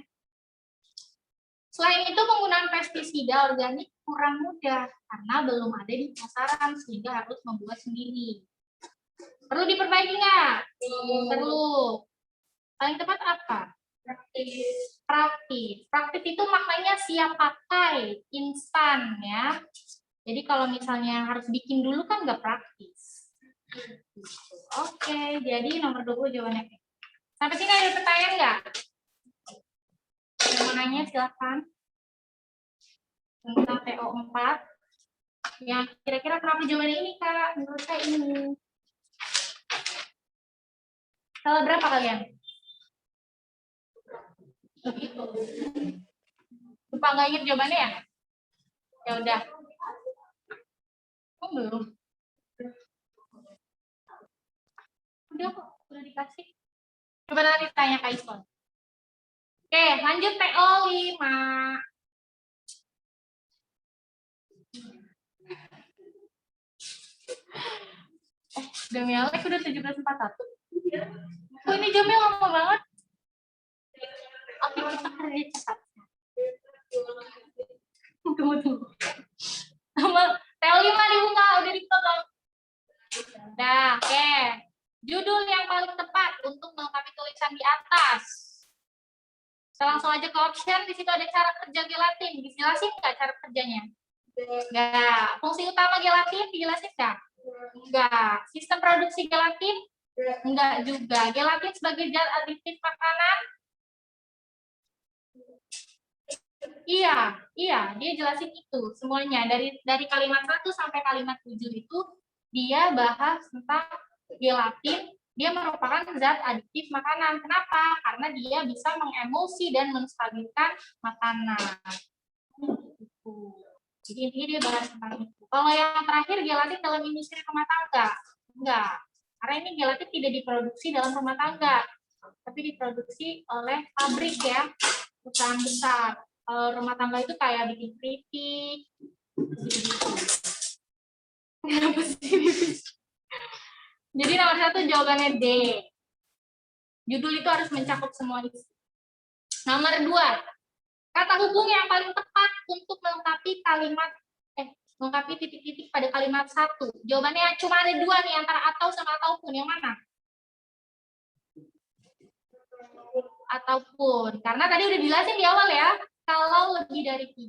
Selain itu penggunaan pestisida organik kurang mudah karena belum ada di pasaran sehingga harus membuat sendiri. Perlu diperbaiki nggak? Perlu. Paling tepat apa? Praktis. Praktis. Praktis itu maknanya siap pakai, instan ya. Jadi kalau misalnya harus bikin dulu kan nggak praktis. Oke, jadi nomor 20 jawabannya. Sampai sini ada pertanyaan nggak? Yang mau nanya silakan. Tentang TO4. Yang kira-kira kenapa jawabannya ini Kak? Menurut saya ini. Salah berapa kalian? Lupa nggak ingat jawabannya ya? Ya udah. Oh, belum. Udah kok, udah dikasih. Coba nanti tanya Kak Ison. Oke, lanjut TO 5. Demi Alex udah 17.41. Oh, ini jamnya lama banget. Oke, kita kerja cepat. Tunggu. Sama TO 5 dibuka, udah dibuka. Udah, oke. Judul yang paling tepat untuk melengkapi tulisan di atas. Kita langsung aja ke option. Di situ ada cara kerja gelatin. Dijelasin nggak cara kerjanya? Enggak. Fungsi utama gelatin dijelasin nggak? Enggak. Sistem produksi gelatin? Enggak juga. Gelatin sebagai zat aditif makanan? Iya, dia jelasin itu semuanya dari kalimat 1 sampai kalimat 7 itu dia bahas tentang gelatin. Dia merupakan zat adiktif makanan. Kenapa? Karena dia bisa mengemulsi dan menstabilkan makanan. Jadi intinya dia bahas tentang itu. Kalau yang terakhir gelatin dalam industri rumah tangga, enggak. Karena ini gelatin tidak diproduksi dalam rumah tangga, tapi diproduksi oleh pabrik ya, perusahaan besar. Rumah tangga itu kayak bikin keripik, gitu. Kenapa sih? Jadi nomor 1 jawabannya D. Judul itu harus mencakup semua isi. Nomor 2, kata hubung yang paling tepat untuk melengkapi kalimat melengkapi titik-titik pada kalimat 1. Jawabannya cuma ada 2 nih, antara atau sama ataupun. Yang mana? Ataupun. Karena tadi udah dijelasin di awal ya, kalau lebih dari 3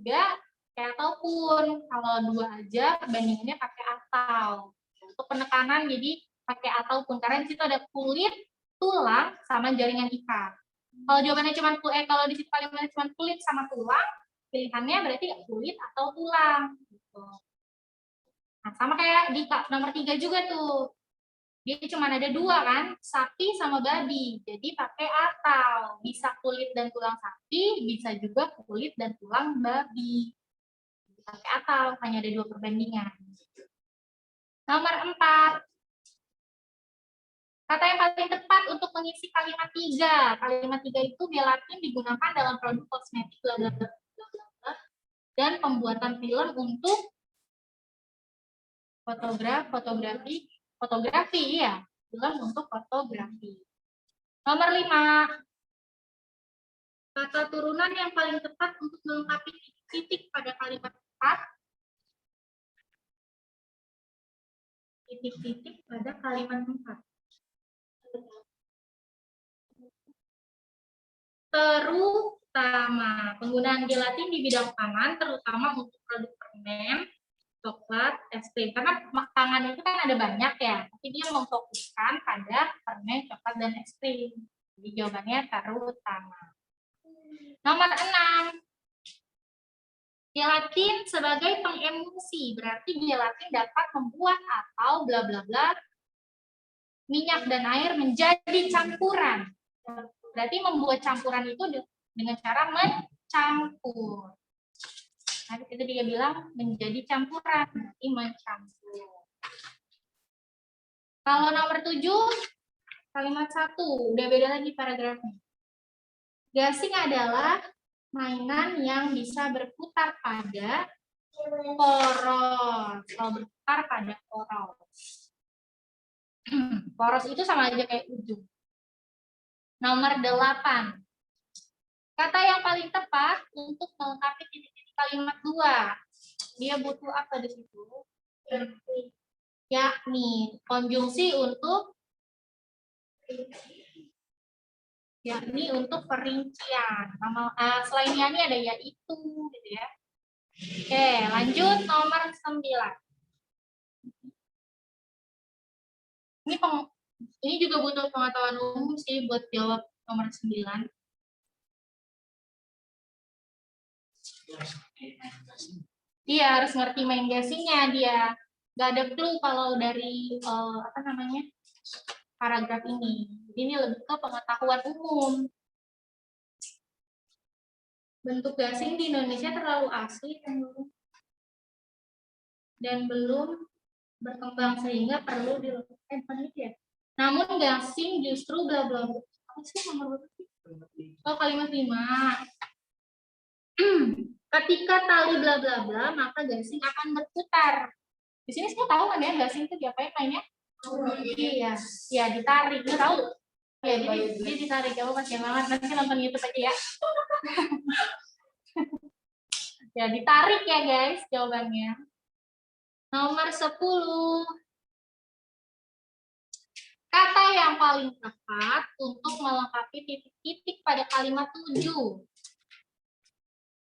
kayak ataupun, kalau 2 aja bandingannya pakai atau. Untuk penekanan jadi pakai ataupun, karena di situ ada kulit, tulang, sama jaringan ikat. Kalau jawabannya cuma kalau di situ kalimatnya cuma kulit sama tulang, pilihannya berarti kulit atau tulang. Gitu. Nah, sama kayak di nomor 3 juga tuh. Dia cuma ada 2 kan, sapi sama babi. Jadi pakai atau. Bisa kulit dan tulang sapi, bisa juga kulit dan tulang babi. Pakai atau, hanya ada 2 perbandingan. Nomor 4. Kata yang paling tepat untuk mengisi kalimat 3. Kalimat 3 itu gelatin digunakan dalam produk kosmetik bla bla bla dan pembuatan film untuk fotografi ya, film untuk fotografi. Nomor 5. Kata turunan yang paling tepat untuk melengkapi titik pada kalimat 4. Titik-titik pada kalimat 4. Terutama penggunaan gelatin di bidang pangan, terutama untuk produk permen, coklat, es krim. Karena pangan itu kan ada banyak ya, tapi dia memfokuskan pada permen, coklat, dan es krim. Jadi jawabannya terutama. Nomor 6. Gelatin sebagai pengemulsi, berarti gelatin dapat membuat atau bla bla bla minyak dan air menjadi campuran. Berarti membuat campuran itu dengan cara mencampur. Nah, itu dia bilang menjadi campuran, berarti mencampur. Kalau nomor 7, kalimat 1, udah beda lagi paragrafnya. Gasing adalah mainan yang bisa berputar pada poros. Kalau berputar pada poros. Poros itu sama aja kayak ujung. Nomor 8. Kata yang paling tepat untuk melengkapi titik-titik kalimat 2. Dia butuh apa di situ? Yakni konjungsi untuk perincian. Selain yani ada yaitu gitu ya. Oke, lanjut nomor 9. Ini juga butuh pengetahuan umum sih buat jawab nomor 9. Dia harus ngerti main gasingnya dia. Gak ada clue kalau dari paragraf ini. Ini lebih ke pengetahuan umum. Bentuk gasing di Indonesia terlalu asli dan belum berkembang sehingga perlu dilakukan penelitian. Namun gasing justru bla bla bla. Apa sih nomor berapa? Oh, kalimat 5. Ketika tali bla bla bla, maka gasing akan berputar. Di sini semua tahu kan ya gasing itu diapain mainnya? Iya, ya ditarik. Lu tahu? Ya, jadi ditarik. Kamu pasti banget. Nanti nonton YouTube aja ya. Ya, ditarik ya guys jawabannya. Nomor 10. Kata yang paling tepat untuk melengkapi titik-titik pada kalimat 7.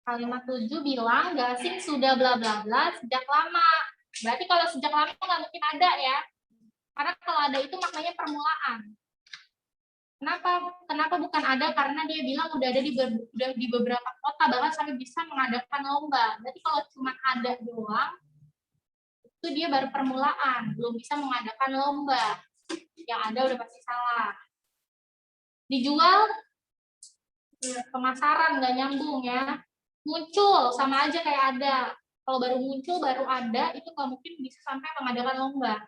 Kalimat 7 bilang gasing sudah bla bla bla sejak lama. Berarti kalau sejak lama nggak mungkin ada ya. Karena kalau ada itu maknanya permulaan. Kenapa bukan ada? Karena dia bilang udah ada di beberapa kota, bahkan sampai bisa mengadakan lomba. Berarti kalau cuma ada doang, itu dia baru permulaan, belum bisa mengadakan lomba. Yang ada udah pasti salah. Dijual, pemasaran nggak nyambung ya. Muncul sama aja kayak ada. Kalau baru muncul, baru ada, itu nggak mungkin bisa sampai mengadakan lomba.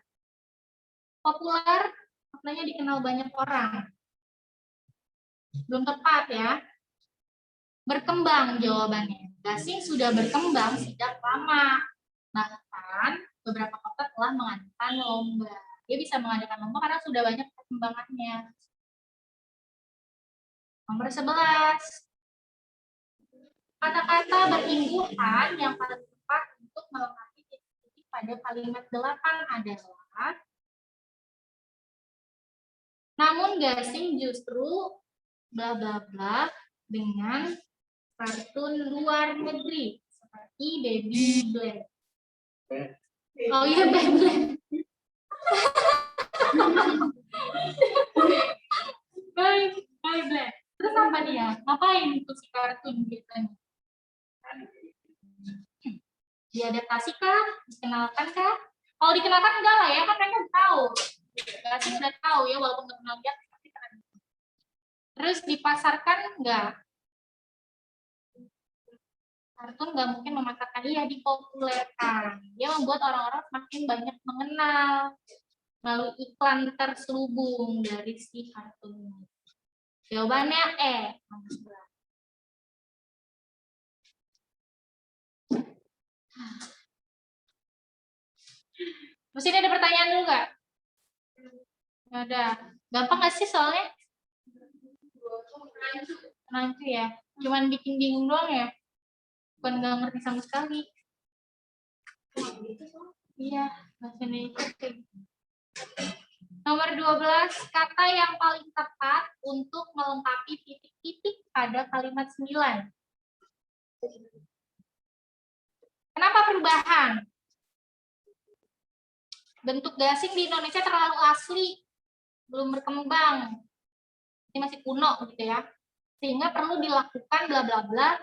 Populer, maknanya dikenal banyak orang. Belum tepat ya. Berkembang jawabannya. Gasing sudah berkembang sejak lama. Bahkan beberapa kota telah mengadakan lomba. Dia bisa mengadakan lomba karena sudah banyak perkembangannya. Nomor 11. Kata-kata berimbuhan yang paling tepat untuk melengkapi titik-titik pada kalimat 8 adalah namun gasing justru bla bla bla dengan kartun luar negeri seperti Baby Black. Oh iya, Baby Black. Baby Black. Terus apa dia? Ngapain itu si kartun biasanya? Diadaptasi kah? Dikenalkan kah? Kalau dikenalkan enggak lah ya, kan mereka tahu. Gasing udah tahu ya, walaupun nggak pernah lihat. Terus dipasarkan enggak? Kartun nggak mungkin memasarkan, iya dipopulerkan. Dia membuat orang-orang semakin banyak mengenal melalui iklan terselubung dari si kartun. Jawabannya E. Terus ini ada pertanyaan dulu nggak? Nggak ada. Gampang nggak sih soalnya? Nanti ya. Cuman bikin bingung doang ya. Bukan nggak ngerti sama sekali. Iya, bahasa Indonesia. Nomor 12, kata yang paling tepat untuk melengkapi titik-titik pada kalimat 9. Kenapa perubahan? Bentuk gasing di Indonesia terlalu asli, belum berkembang. Ini masih kuno gitu ya. Sehingga perlu dilakukan bla bla bla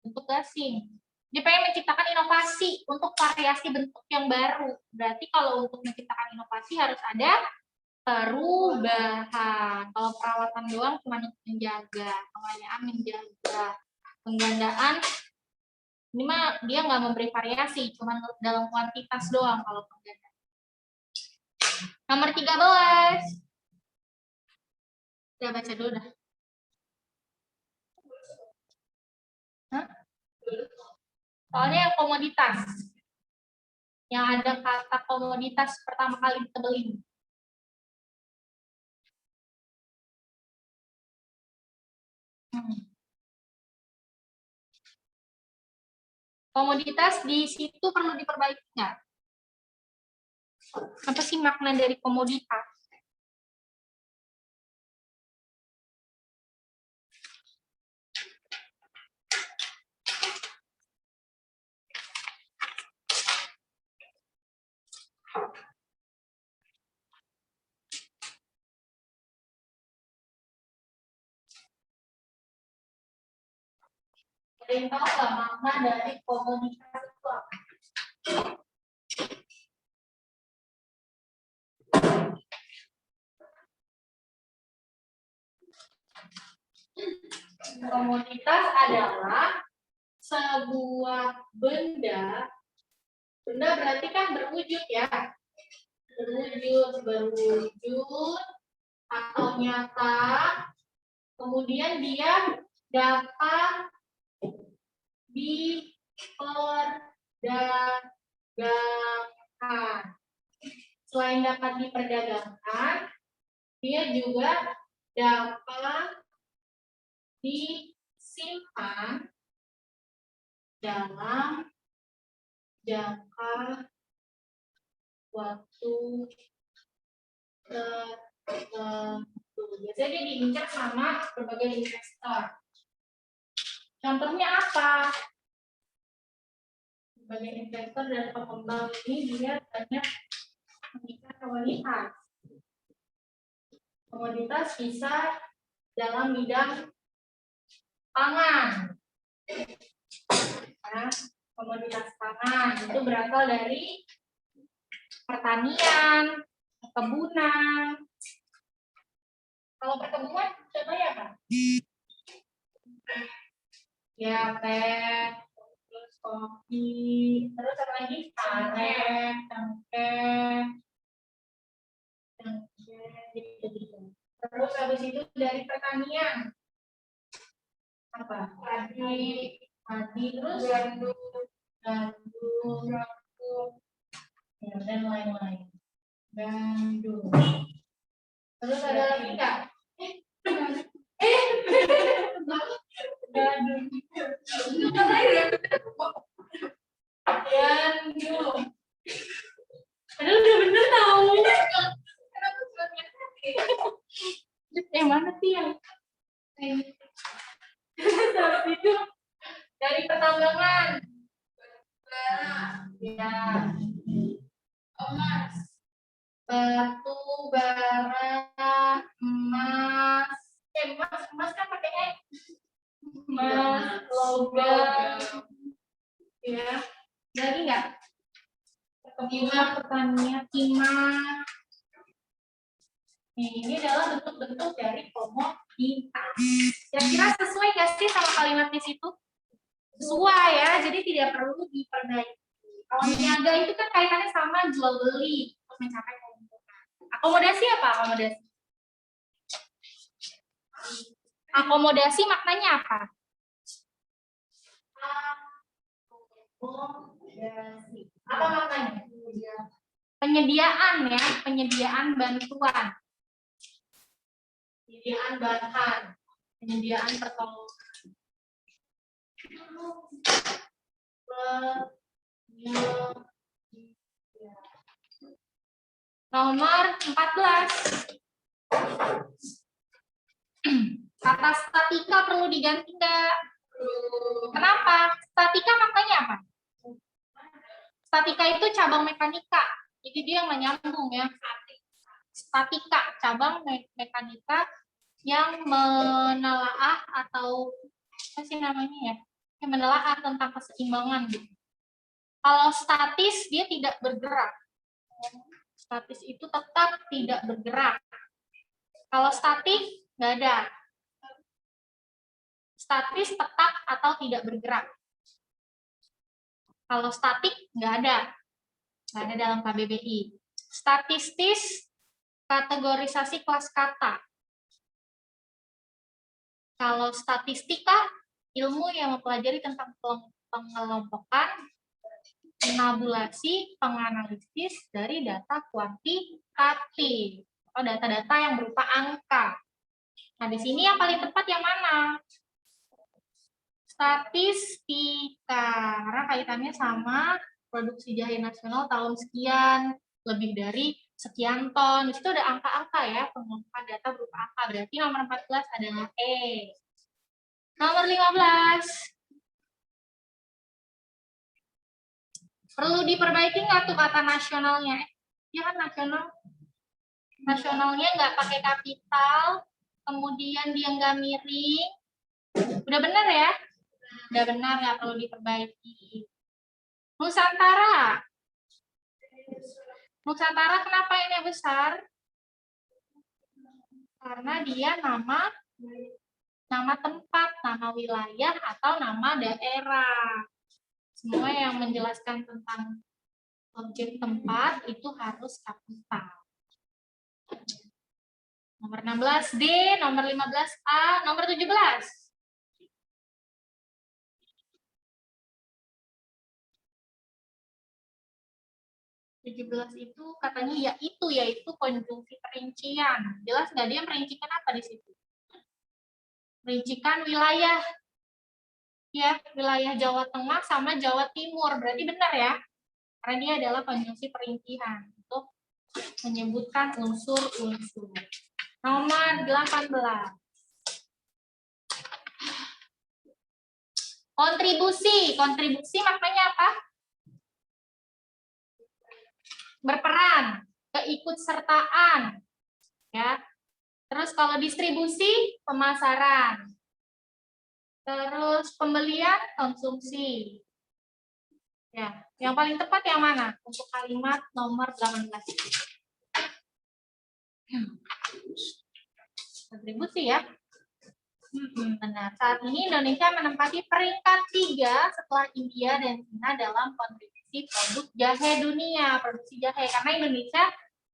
untuk gasing. Dia pengen menciptakan inovasi untuk variasi bentuk yang baru. Berarti kalau untuk menciptakan inovasi harus ada perubahan. Kalau perawatan doang cuma menjaga, pengayaan menjaga, penggandaan ini mah dia nggak memberi variasi, cuma dalam kuantitas doang kalau penggandaan. Nomor 13. Udah baca dulu dah. Hah? Soalnya yang komoditas. Yang ada kata komoditas pertama kali ditebelin. Komoditas di situ perlu diperbaiki nggak? Apa sih makna dari komoditas? Ada yang tahu nggak makna dari komoditas itu apa? Komoditas adalah sebuah benda. Benda berarti kan berwujud ya. Berwujud atau nyata. Kemudian dia dapat diperdagangkan. Selain dapat diperdagangkan, dia juga dapat disimpan dalam jangka waktu tertentu. Biasanya dia diincar sama berbagai investor. Contohnya apa? Berbagai investor dan pengembang ini dia banyak mengikat komoditas. Komoditas bisa dalam bidang pangan. Nah, komoditas pangan itu berasal dari pertanian, perkebunan. Kalau perkebunan contohnya apa? Ya, teh, terus kopi, terus apa lagi? Aren, cengkeh, gitu. Terus habis itu dari pertanian apa? Padi, terus gandum, ya, dan lain-lain. Gandum. Terus ada lagi nggak? Gandum. Gandum. Padahal udah bener tahu. Yang mana sih yang itu dari pertambangan? Ya. Emas. Batu bara, emas. Emas kan pakai E. Emas, logam. Ya. Lagi nggak? Perkebunan, pertanian, timah. Ini adalah bentuk-bentuk dari komoditas. Kira-kira sesuai nggak sih sama kalimat di situ? Sesuai ya, jadi tidak perlu diperbaiki. Kalau niaga itu kan kaitannya sama jual beli untuk mencapai keuntungan. Akomodasi apa akomodasi? Akomodasi maknanya apa? Akomodasi. Apa maknanya? Penyediaan ya, penyediaan bantuan. Penyediaan bahan, penyediaan pertolongan. Nomor 14. Kata statika perlu diganti nggak? Kenapa? Statika maknanya apa? Statika itu cabang mekanika. Jadi dia yang menyambung ya. Statika, cabang mekanika yang menelaah atau apa sih namanya ya? Yang menelaah tentang keseimbangan gitu. Kalau statis dia tidak bergerak. Statis itu tetap tidak bergerak. Kalau statik nggak ada. Statis tetap atau tidak bergerak. Kalau statik nggak ada dalam KBBI. Statistis, kategorisasi kelas kata. Kalau statistika, ilmu yang mempelajari tentang pengelompokan, penabulasi, penganalisis dari data kuantitatif atau data-data yang berupa angka. Nah, di sini yang paling tepat yang mana? Statistika, karena kaitannya sama produksi jahe nasional tahun sekian, lebih dari sekian ton. Di situ ada angka-angka ya, pengumpulan data berupa angka. Berarti nomor 14 adalah E. Nomor 15. Perlu diperbaiki nggak tuh kata nasionalnya? Ya kan nasional. Nasionalnya nggak pakai kapital, kemudian dia nggak miring. Udah benar ya? Udah benar, nggak perlu diperbaiki. Nusantara. Nusantara kenapa ini besar? Karena dia nama tempat, nama wilayah, atau nama daerah. Semua yang menjelaskan tentang objek tempat itu harus kapital. Nomor 16D, nomor 15A, nomor 17. Itu katanya yaitu konjungsi perincian. Jelas nggak dia merincikan apa di situ? Merincikan wilayah. Ya, wilayah Jawa Tengah sama Jawa Timur. Berarti benar ya? Karena dia adalah konjungsi perincian untuk menyebutkan unsur-unsur. Nomor 18. Kontribusi. Kontribusi maknanya apa? Berperan, keikutsertaan. Ya. Terus kalau distribusi, pemasaran. Terus pembelian, konsumsi. Ya, yang paling tepat yang mana? Untuk kalimat nomor 18. Kontribusi ya. Benar. Saat ini Indonesia menempati peringkat 3 setelah India dan Cina dalam kontribusi produk jahe dunia, produksi jahe. Karena Indonesia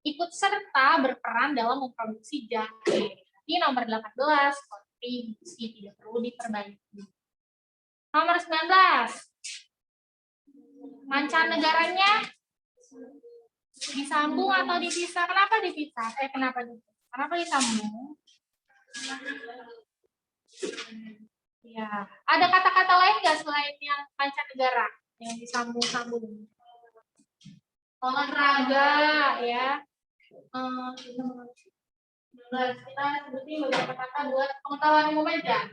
ikut serta berperan dalam memproduksi jahe. Ini nomor 18, kontribusi tidak perlu diperbaiki. Nomor 19. Mancanegaranya disambung atau dipisah? Kenapa dipisah? Kenapa dipisah? Kenapa disambung? Ya, ada kata-kata lain nggak selain yang mancanegara yang disambung-sambung? Olahraga, ya. Kita sebutin beberapa kata buat pengetahuan umum aja.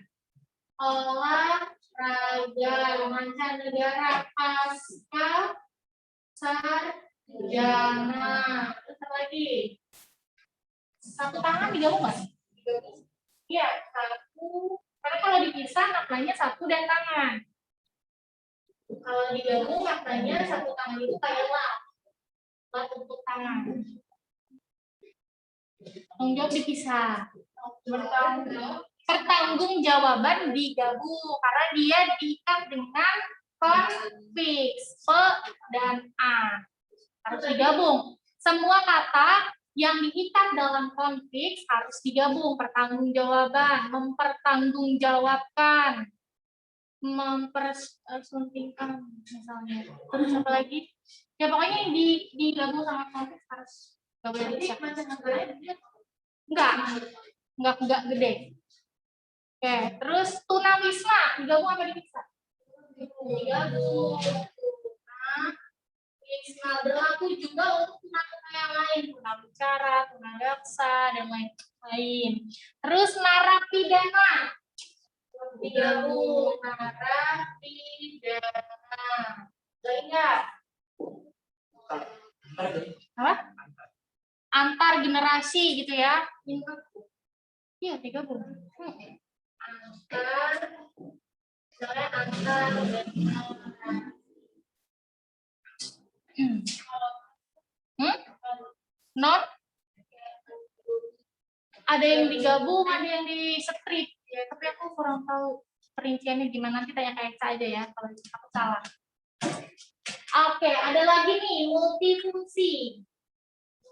Olahraga, mancanegara, pasca, sarjana. Terus apa lagi? Satu tangan digabung nggak? Iya, satu. Karena kalau dipisah maknanya satu dan tangan. Kalau digabung maknanya satu tangan itu kayak lap untuk tangan. Tanggung jawab dipisah. Pertanggungjawaban digabung karena dia diikat dengan konfiks P dan A. Harus digabung. Semua kata yang diikat dalam konfiks harus digabung. Pertanggungjawaban, mempertanggungjawabkan, mempersuntingkan misalnya. Terus apa lagi? Ya pokoknya yang digabung sama konfiks harus nggak boleh dipisah. Enggak gede. Oke, terus tunawisma digabung apa dipisah? Digabung. Tunawisma berlaku juga untuk tunakata yang lain, tunawicara, tunadaksa, dan lain-lain. Terus narapidana digabung, narapidana. Boleh enggak? Apa? Antar generasi gitu ya. Iya, digabung. Antar non ada yang digabung, ada yang di strip ya, tapi aku kurang tahu perinciannya gimana. Nanti tanya kayak aja ya kalau aku salah. Oke, ada lagi nih multifungsi.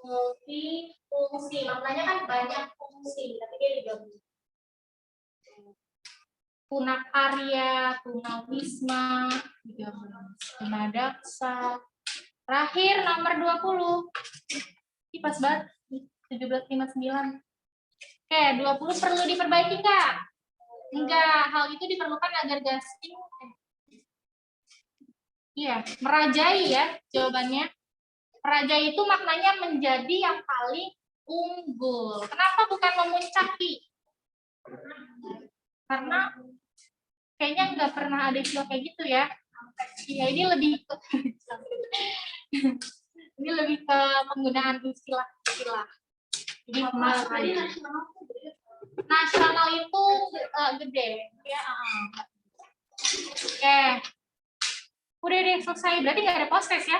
Multifungsi maknanya kan banyak fungsi, tapi dia digabung. Tunakarya, tunawisma, tunadaksa. Terakhir nomor 20. Ini pas banget 1759. Oke, 20 perlu diperbaiki enggak? Enggak, hal itu diperlukan agar gasing merajai ya jawabannya. Merajai itu maknanya menjadi yang paling unggul. Kenapa bukan memuncaki? Karena kayaknya nggak pernah ada istilah kayak gitu ya. Ya ini lebih ke penggunaan istilah-istilah. Jadi nasional itu gede ya. Oke. Udah deh selesai. Berarti nggak ada post-test ya?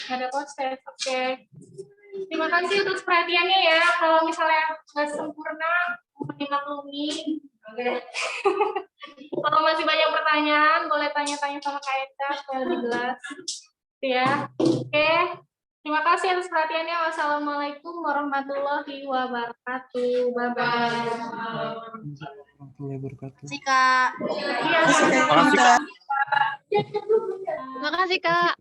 Nggak ada post-test. Oke. Terima kasih untuk perhatiannya ya. Kalau misalnya nggak sempurna, mohon dimaklumi. Oke. Kalau masih banyak pertanyaan, boleh tanya-tanya sama Kak Eka supaya lebih jelas. Ya. Oke. Terima kasih atas perhatiannya. Wassalamualaikum warahmatullahi wabarakatuh. Bye-bye. Terima kasih, Kak. Iya, Terima kasih, Kak.